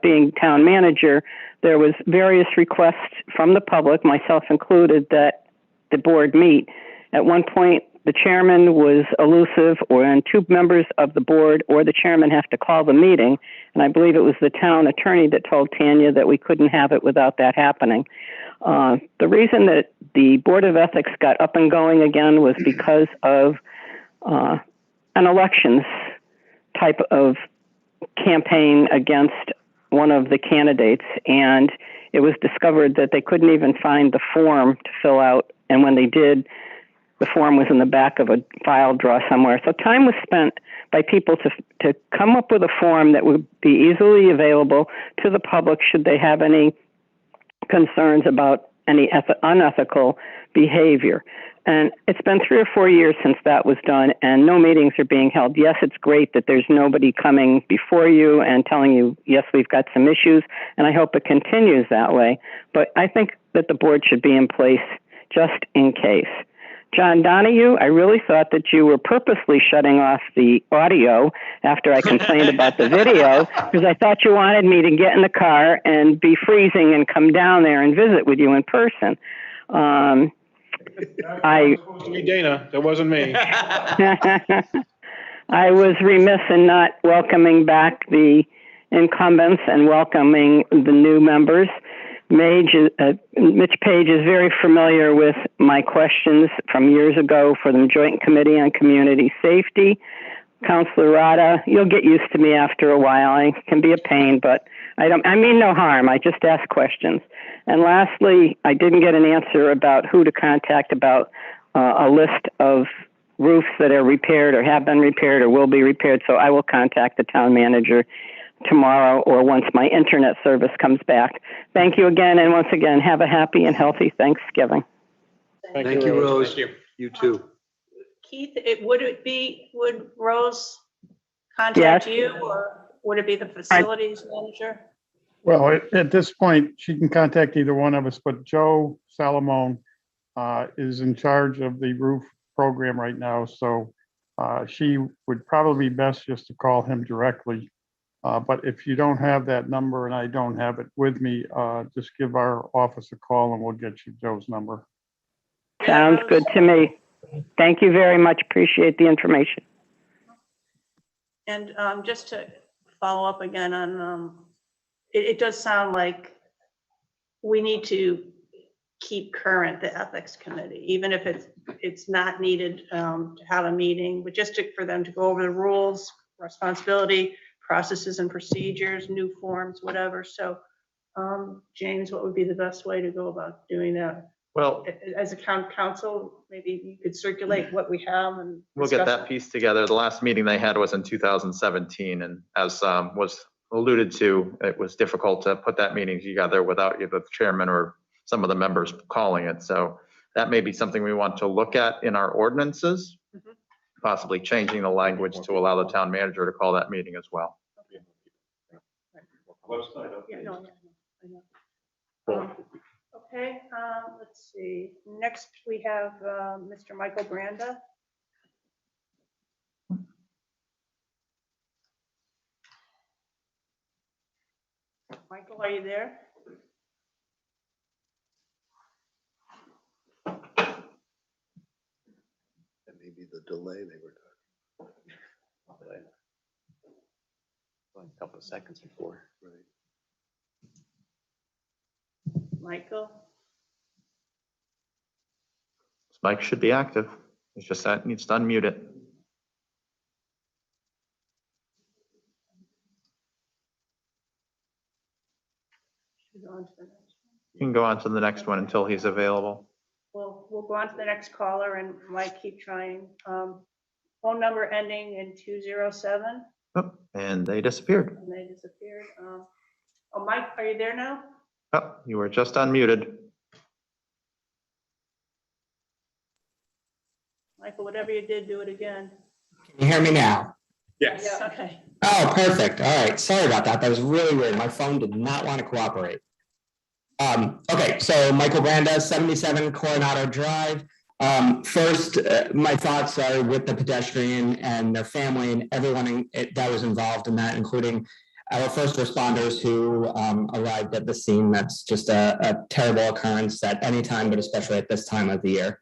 being town manager, there was various requests from the public, myself included, that the board meet. At one point, the chairman was elusive, and two members of the board or the chairman have to call the meeting. And I believe it was the town attorney that told Tanya that we couldn't have it without that happening. The reason that the Board of Ethics got up and going again was because of an elections type of campaign against one of the candidates. And it was discovered that they couldn't even find the form to fill out. And when they did, the form was in the back of a file drawer somewhere. So time was spent by people to come up with a form that would be easily available to the public should they have any concerns about any unethical behavior. And it's been 3 or 4 years since that was done, and no meetings are being held. Yes, it's great that there's nobody coming before you and telling you, yes, we've got some issues, and I hope it continues that way. But I think that the board should be in place just in case. John Donahue, I really thought that you were purposely shutting off the audio after I complained about the video, because I thought you wanted me to get in the car and be freezing and come down there and visit with you in person. That was me, Dana. That wasn't me. I was remiss in not welcoming back the incumbents and welcoming the new members. Mitch Page is very familiar with my questions from years ago for the Joint Committee on Community Safety. Counselor Rada, you'll get used to me after a while. I can be a pain, but I mean no harm. I just ask questions. And lastly, I didn't get an answer about who to contact about a list of roofs that are repaired or have been repaired or will be repaired. So I will contact the town manager tomorrow or once my internet service comes back. Thank you again. And once again, have a happy and healthy Thanksgiving. Thank you, Rose. You too. Keith, would Rose contact Yes. you, or would it be the facilities manager? Well, at this point, she can contact either one of us, but Joe Salamone is in charge of the roof program right now. So she would probably be best just to call him directly. But if you don't have that number and I don't have it with me, just give our office a call and we'll get you Joe's number. Sounds good to me. Thank you very much. Appreciate the information. And just to follow up again on, it does sound like we need to keep current the ethics committee, even if it's not needed to have a meeting, but just for them to go over the rules, responsibility, processes and procedures, new forms, whatever. So James, what would be the best way to go about doing that? Well, As a council, maybe you could circulate what we have and we'll get discuss that piece together. The last meeting they had was in 2017, and as was alluded to, it was difficult to put that meeting together without either the chairman or some of the members calling it. So that may be something we want to look at in our ordinances, possibly changing the language to allow the town manager to call that meeting as well. Yeah, no, I know. Okay, let's see. Next, we have Mr. Michael Branda. Michael, are you there? That may be the delay they were talking. A couple of seconds before. Right. Michael? Mike should be active. It's just that needs to unmute it. You can go on to the next one until he's available. Well, we'll go on to the next caller and Mike, keep trying. Phone number ending in 207. Oh, and they disappeared. And they disappeared. Oh, Mike, are you there now? Oh, you were just unmuted. Michael, whatever you did, do it again. Can you hear me now? Yes. Yeah, okay. Oh, perfect. All right. Sorry about that. That was really weird. My phone did not want to cooperate. Okay, so Michael Branda, 77 Coronado Drive. First, my thoughts are with the pedestrian and their family and everyone that was involved in that, including our first responders who arrived at the scene. That's just a terrible occurrence at any time, but especially at this time of the year.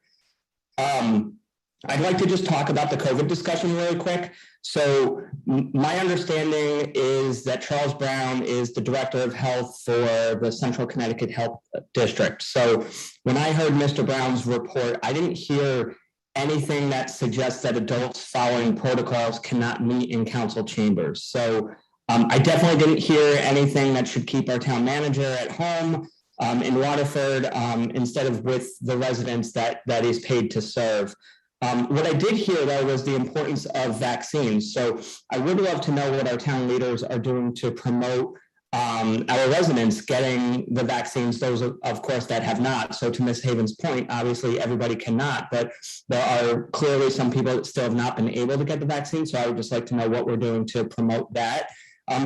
I'd like to just talk about the COVID discussion really quick. So my understanding is that Charles Brown is the Director of Health for the Central Connecticut Health District. So when I heard Mr. Brown's report, I didn't hear anything that suggests that adults following protocols cannot meet in council chambers. So I definitely didn't hear anything that should keep our town manager at home in Waterford instead of with the residents that he's paid to serve. What I did hear, though, was the importance of vaccines. So I would love to know what our town leaders are doing to promote our residents getting the vaccines, those, of course, that have not. So to Ms. Haven's point, obviously, everybody cannot, but there are clearly some people that still have not been able to get the vaccine. So I would just like to know what we're doing to promote that,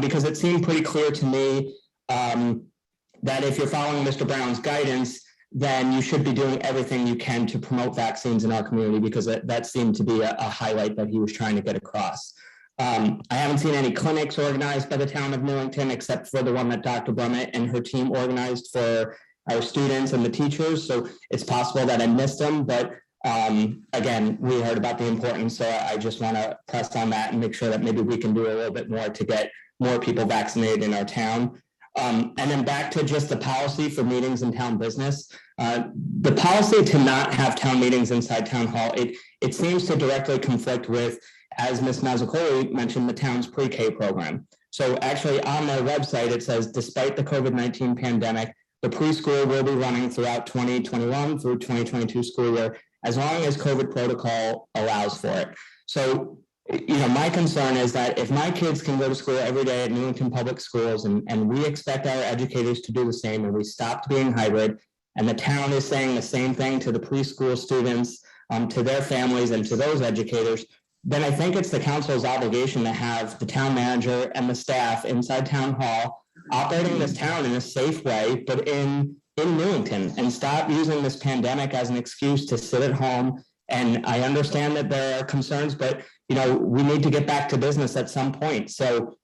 because it seemed pretty clear to me that if you're following Mr. Brown's guidance, then you should be doing everything you can to promote vaccines in our community, because that seemed to be a highlight that he was trying to get across. I haven't seen any clinics organized by the town of Newington, except for the one that Dr. Brummett and her team organized for our students and the teachers. So it's possible that I missed them, but again, we heard about the importance. So I just want to press on that and make sure that maybe we can do a little bit more to get more people vaccinated in our town. And then back to just the policy for meetings and town business. The policy to not have town meetings inside town hall, it seems to directly conflict with, as Ms. Mazzucchelli mentioned, the town's pre-K program. So actually on their website, it says, despite the COVID-19 pandemic, the preschool will be running throughout 2021 through 2022 school year, as long as COVID protocol allows for it. So, my concern is that if my kids can go to school every day at Newington Public Schools and we expect our educators to do the same, and we stopped being hybrid, and the town is saying the same thing to the preschool students, to their families and to those educators, then I think it's the council's obligation to have the town manager and the staff inside town hall operating this town in a safe way, but in Newington, and stop using this pandemic as an excuse to sit at home. And I understand that there are concerns, but we need to get back to business at some point. So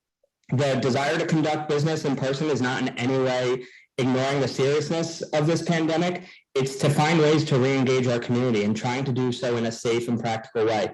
the desire to conduct business in person is not in any way ignoring the seriousness of this pandemic. It's to find ways to re-engage our community and trying to do so in a safe and practical way.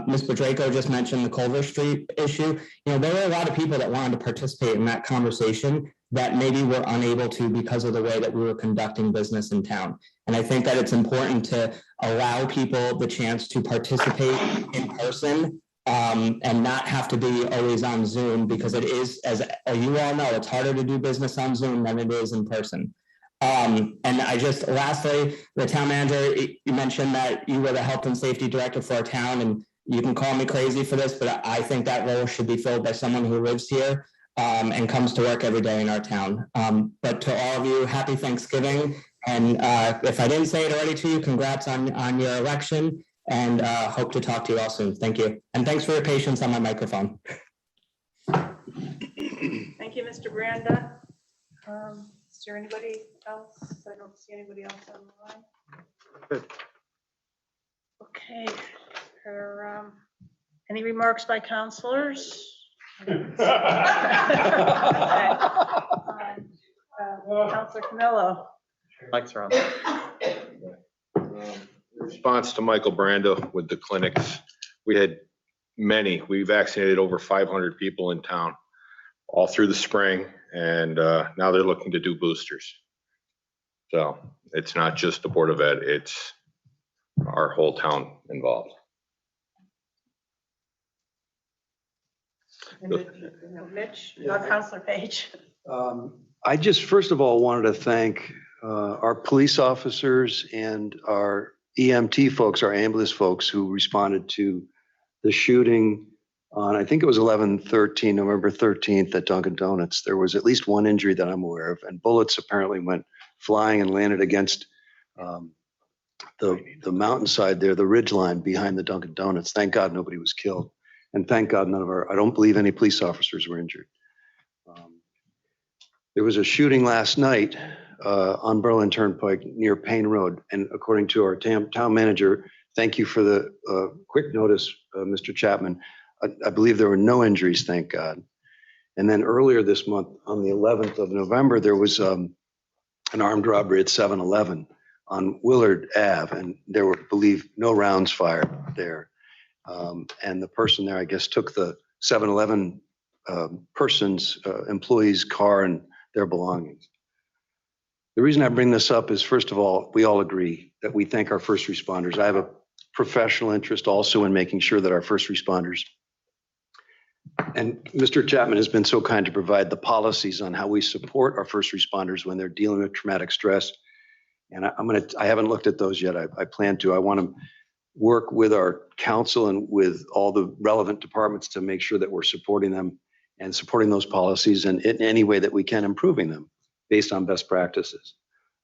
Ms. Pedraco just mentioned the Culver Street issue. There were a lot of people that wanted to participate in that conversation that maybe were unable to because of the way that we were conducting business in town. And I think that it's important to allow people the chance to participate in person and not have to be always on Zoom, because it is, as you all know, it's harder to do business on Zoom than it is in person. And I just, lastly, the town manager, you mentioned that you were the health and safety director for our town, and you can call me crazy for this, but I think that role should be filled by someone who lives here and comes to work every day in our town. But to all of you, happy Thanksgiving. And if I didn't say it already to you, congrats on your election, and hope to talk to you all soon. Thank you. And thanks for your patience on my microphone. Thank you, Mr. Branda. Is there anybody else? I don't see anybody else on the line. Good. Okay. Any remarks by counselors? Counselor Camillo. Mike's around. In response to Michael Branda with the clinics, we had many. We vaccinated over 500 people in town all through the spring, and now they're looking to do boosters. So it's not just the Board of Ed, it's our whole town involved. Mitch, Counselor Page. I just first of all wanted to thank our police officers and our EMT folks, our ambulance folks who responded to the shooting on, I think it was November 13th at Dunkin' Donuts. There was at least one injury that I'm aware of, and bullets apparently went flying and landed against the mountainside there, the ridge line behind the Dunkin' Donuts. Thank God nobody was killed. And thank God I don't believe any police officers were injured. There was a shooting last night on Berlin Turnpike near Payne Road. And according to our town manager, thank you for the quick notice, Mr. Chapman. I believe there were no injuries, thank God. And then earlier this month, on the 11th of November, there was an armed robbery at 7-Eleven on Willard Ave, and there were, believe, no rounds fired there. And the person there, I guess, took the 7-Eleven person's employee's car and their belongings. The reason I bring this up is, first of all, we all agree that we thank our first responders. I have a professional interest also in making sure that our first responders, and Mr. Chapman has been so kind to provide the policies on how we support our first responders when they're dealing with traumatic stress. And I haven't looked at those yet. I plan to. I want to work with our council and with all the relevant departments to make sure that we're supporting them and supporting those policies and in any way that we can, improving them based on best practices.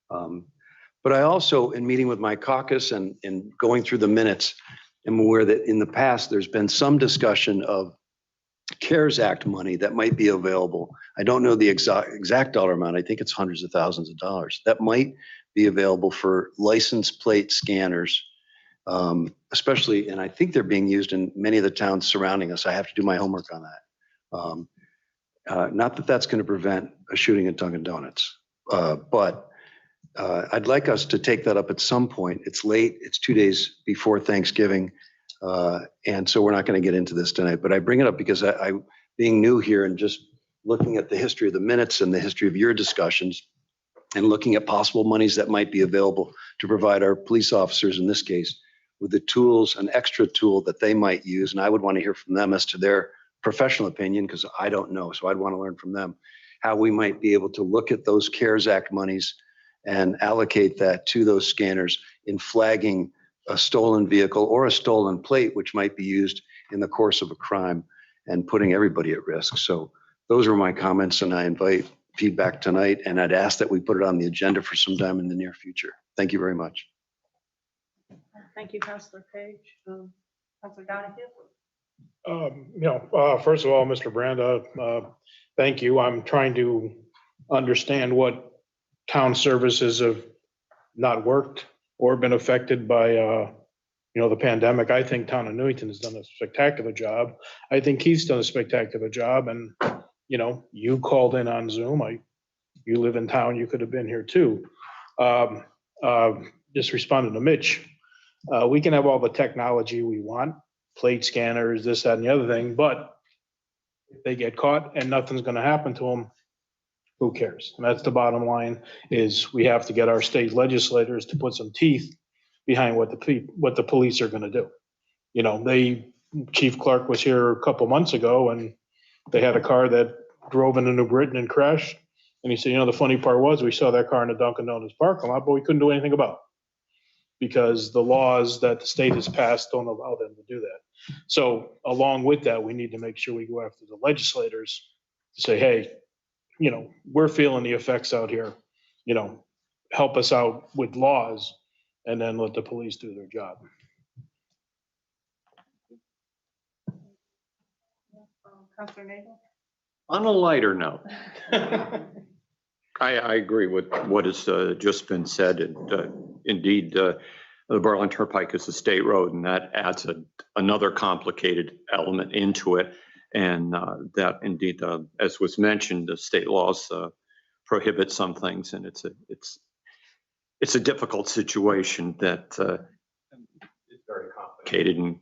But I also, in meeting with my caucus and going through the minutes, am aware that in the past, there's been some discussion of CARES Act money that might be available. I don't know the exact dollar amount. I think it's hundreds of thousands of dollars that might be available for license plate scanners, especially, and I think they're being used in many of the towns surrounding us. I have to do my homework on that. Not that that's going to prevent a shooting at Dunkin' Donuts, but I'd like us to take that up at some point. It's late. It's 2 days before Thanksgiving. And so we're not going to get into this tonight, but I bring it up because I being new here and just looking at the history of the minutes and the history of your discussions and looking at possible monies that might be available to provide our police officers in this case with the tools, an extra tool that they might use. And I would want to hear from them as to their professional opinion, because I don't know. So I'd want to learn from them how we might be able to look at those CARES Act monies and allocate that to those scanners in flagging a stolen vehicle or a stolen plate, which might be used in the course of a crime and putting everybody at risk. So those were my comments, and I invite feedback tonight, and I'd ask that we put it on the agenda for some time in the near future. Thank you very much. Thank you, Councilor Page. Councilor Donahue? First of all, Mr. Branda, thank you. I'm trying to understand what town services have not worked or been affected by, the pandemic. I think town of Newington has done a spectacular job. I think Keith's done a spectacular job. And, you called in on Zoom. You live in town. You could have been here too. Just responding to Mitch. We can have all the technology we want, plate scanners, this, that, and the other thing, but if they get caught and nothing's going to happen to them, who cares? And that's the bottom line, is we have to get our state legislators to put some teeth behind what the police are going to do. Chief Clark was here a couple months ago, and they had a car that drove into New Britain and crashed. And he said, the funny part was we saw that car in the Dunkin' Donuts parking lot, but we couldn't do anything about it because the laws that the state has passed don't allow them to do that. So along with that, we need to make sure we go after the legislators to say, hey, we're feeling the effects out here, help us out with laws, and then let the police do their job. Councilor Nagel? On a lighter note, I agree with what has just been said. And indeed, the Berlin Turnpike is a state road, and that adds another complicated element into it. And that indeed, as was mentioned, the state laws prohibit some things, and it's a difficult situation that is very complicated and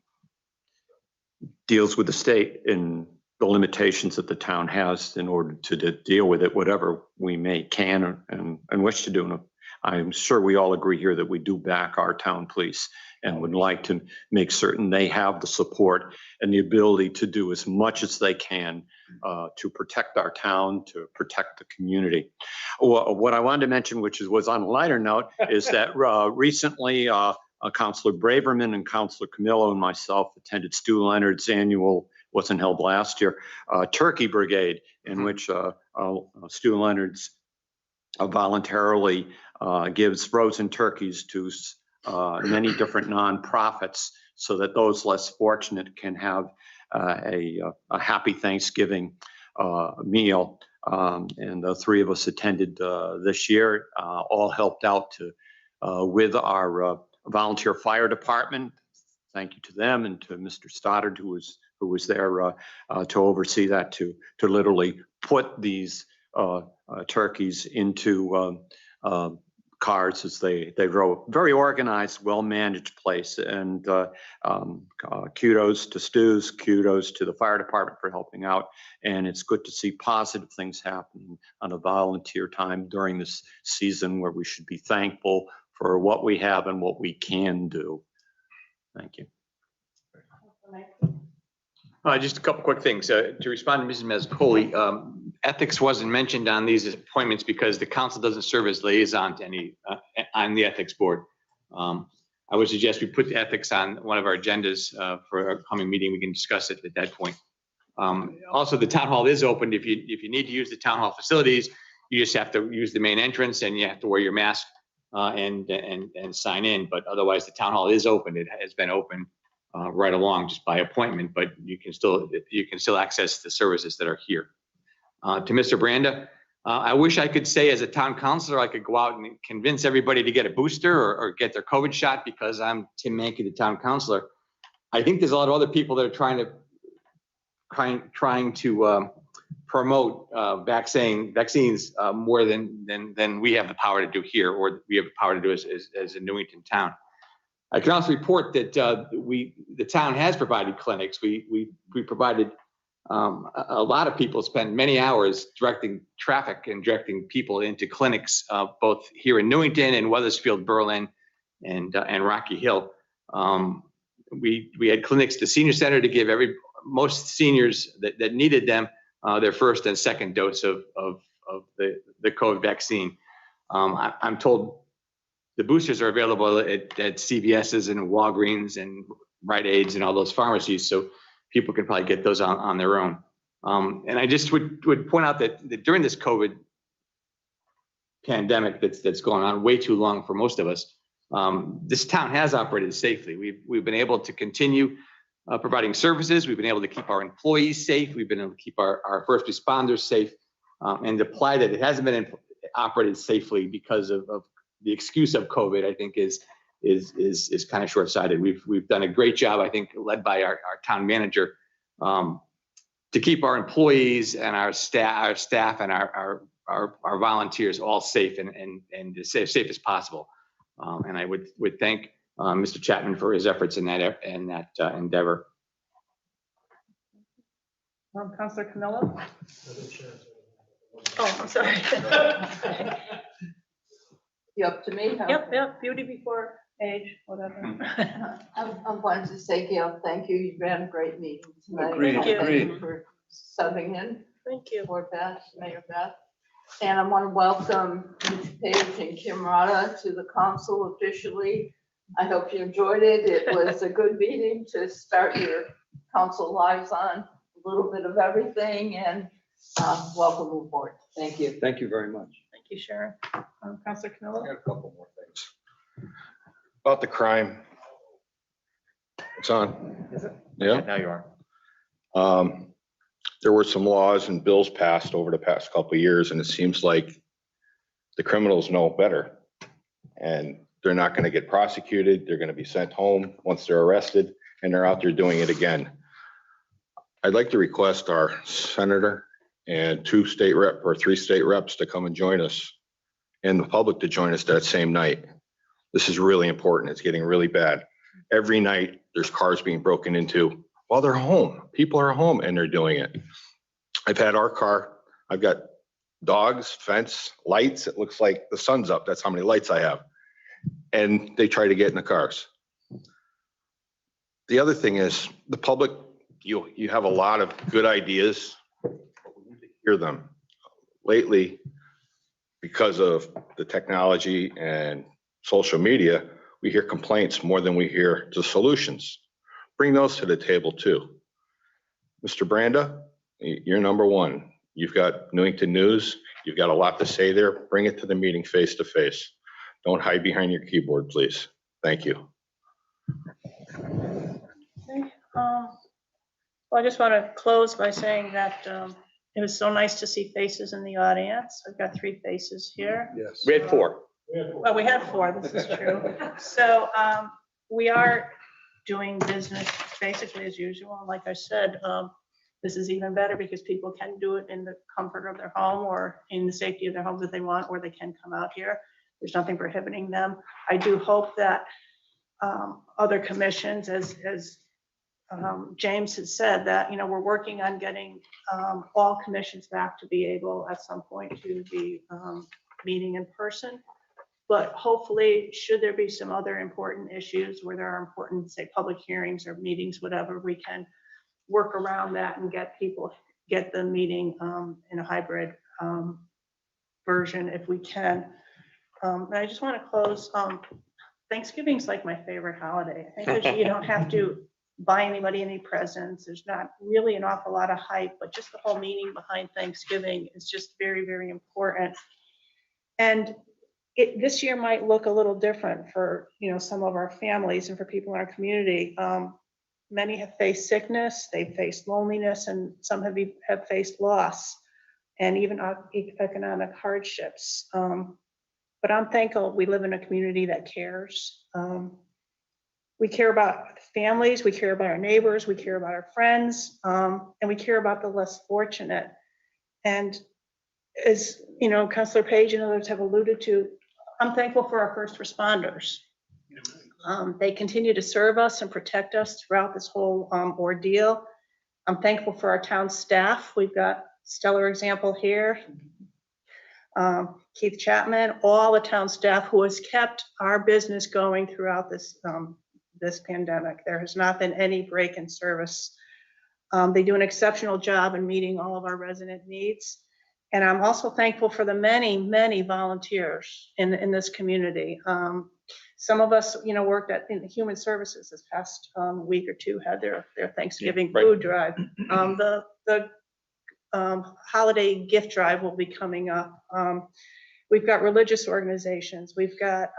deals with the state in the limitations that the town has in order to deal with it, whatever we can and wish to do. And I'm sure we all agree here that we do back our town police and would like to make certain they have the support and the ability to do as much as they can to protect our town, to protect the community. What I wanted to mention, which was on a lighter note, is that recently Councilor Braverman and Councilor Camillo and myself attended Stu Leonard's annual, wasn't held last year, Turkey Brigade, in which Stu Leonard's voluntarily gives frozen turkeys to many different nonprofits so that those less fortunate can have a happy Thanksgiving meal. And the three of us attended this year, all helped out with our volunteer fire department. Thank you to them and to Mr. Stoddard, who was there to oversee that, to literally put these turkeys into cars as they drove. Very organized, well-managed place. And kudos to Stu's, kudos to the fire department for helping out. And it's good to see positive things happening on a volunteer time during this season where we should be thankful for what we have and what we can do. Thank you. Just a couple quick things to respond to Mrs. Mazzacoli. Ethics wasn't mentioned on these appointments because the council doesn't serve as liaison to any on the ethics board. I would suggest we put the ethics on one of our agendas for our coming meeting. We can discuss it at that point. Also, the town hall is open. If you need to use the town hall facilities, you just have to use the main entrance and you have to wear your mask and sign in. But otherwise, the town hall is open. It has been open right along just by appointment, but you can still access the services that are here. To Mr. Branda, I wish I could say as a town councilor, I could go out and convince everybody to get a booster or get their COVID shot because I'm Tim Mankey, the town councilor. I think there's a lot of other people that are trying to promote vaccines more than we have the power to do here, or we have the power to do as a Newington town. I can also report that the town has provided clinics. We provided a lot of people spend many hours directing traffic and directing people into clinics, both here in Newington and Weathersfield, Berlin, and Rocky Hill. We had clinics at the senior center to give most seniors that needed them their first and second dose of the COVID vaccine. I'm told the boosters are available at CVS's and Walgreens and Rite Aids and all those pharmacies, so people can probably get those on their own. And I just would point out that during this COVID pandemic that's going on way too long for most of us, this town has operated safely. We've been able to continue providing services. We've been able to keep our employees safe. We've been able to keep our first responders safe, and to imply that it hasn't been operated safely because of the excuse of COVID, I think is kind of short-sighted. We've done a great job, I think, led by our town manager, to keep our employees and our staff and our volunteers all safe and as safe as possible. And I would thank Mr. Chapman for his efforts in that endeavor. Councilor Camillo? Oh, I'm sorry. You up to me? Huh? Yep, beauty before age, whatever. I'm going to say, Gail, thank you. You ran a great meeting tonight. Agreed, Thank you for subbing in. Thank you. For Beth, Mayor Beth. And I want to welcome Ms. Page and Kim Rada to the council officially. I hope you enjoyed it. It was a good meeting to start your council lives on, a little bit of everything, and welcome aboard. Thank you. Thank you very much. Thank you, Sharon. Councilor Camillo? I got a couple more things. About the crime. It's on. Is it? Yeah. Now you are. There were some laws and bills passed over the past couple of years, and it seems like the criminals know better. And they're not going to get prosecuted. They're going to be sent home once they're arrested, and they're out there doing it again. I'd like to request our senator and 3 state reps to come and join us, and the public to join us that same night. This is really important. It's getting really bad. Every night there's cars being broken into while they're home. People are home and they're doing it. I've had our car, I've got dogs, fence, lights. It looks like the sun's up. That's how many lights I have. And they try to get in the cars. The other thing is the public, you have a lot of good ideas, but we need to hear them. Lately, because of the technology and social media, we hear complaints more than we hear the solutions. Bring those to the table too. Mr. Branda, you're number one. You've got Newington News. You've got a lot to say there. Bring it to the meeting face to face. Don't hide behind your keyboard, please. Thank you. Okay. Well, I just want to close by saying that it was so nice to see faces in the audience. I've got 3 faces here. Yes. We had 4. Well, we have 4, this is true. So we are doing business basically as usual. Like I said, this is even better because people can do it in the comfort of their home or in the safety of their homes if they want, or they can come out here. There's nothing prohibiting them. I do hope that other commissions, as James has said, that, you know, we're working on getting all commissions back to be able at some point to be meeting in person. But hopefully, should there be some other important issues where there are important, say, public hearings or meetings, whatever, we can work around that and get the meeting in a hybrid version if we can. And I just want to close. Thanksgiving's like my favorite holiday. I think you don't have to buy anybody any presents. There's not really an awful lot of hype, but just the whole meaning behind Thanksgiving is just very, very important. And this year might look a little different for, you know, some of our families and for people in our community. Many have faced sickness, they've faced loneliness, and some have faced loss and even economic hardships. But I'm thankful we live in a community that cares. We care about families, we care about our neighbors, we care about our friends, and we care about the less fortunate. And as you know, Councilor Page and others have alluded to, I'm thankful for our first responders. They continue to serve us and protect us throughout this whole ordeal. I'm thankful for our town staff. We've got stellar example here. Keith Chapman, all the town staff who has kept our business going throughout this, this pandemic. There has not been any break in service. They do an exceptional job in meeting all of our resident needs. And I'm also thankful for the many, many volunteers in this community. Some of us, you know, worked in the human services this past week or two, had their Thanksgiving food drive. The holiday gift drive will be coming up. We've got religious organizations. We've got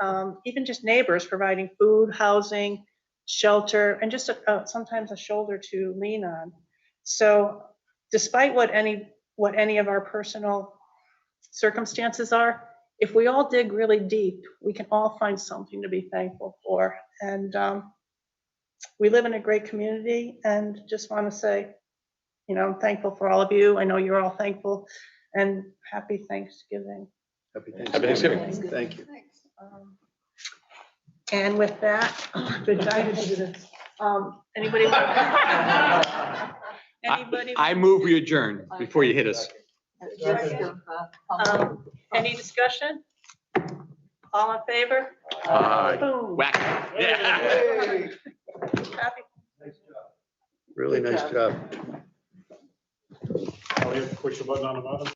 even just neighbors providing food, housing, shelter, and just sometimes a shoulder to lean on. So despite what any of our personal circumstances are, if we all dig really deep, we can all find something to be thankful for. And we live in a great community, and just want to say, you know, I'm thankful for all of you. I know you're all thankful, and happy Thanksgiving. Happy Thanksgiving. Thank you. And with that, good guidance. Anybody? Anybody? I move we adjourn before you hit us. Any discussion? All in favor? Boom. Whack. Yeah. Happy. Really nice job. Oh, we have to push the button on the bottom.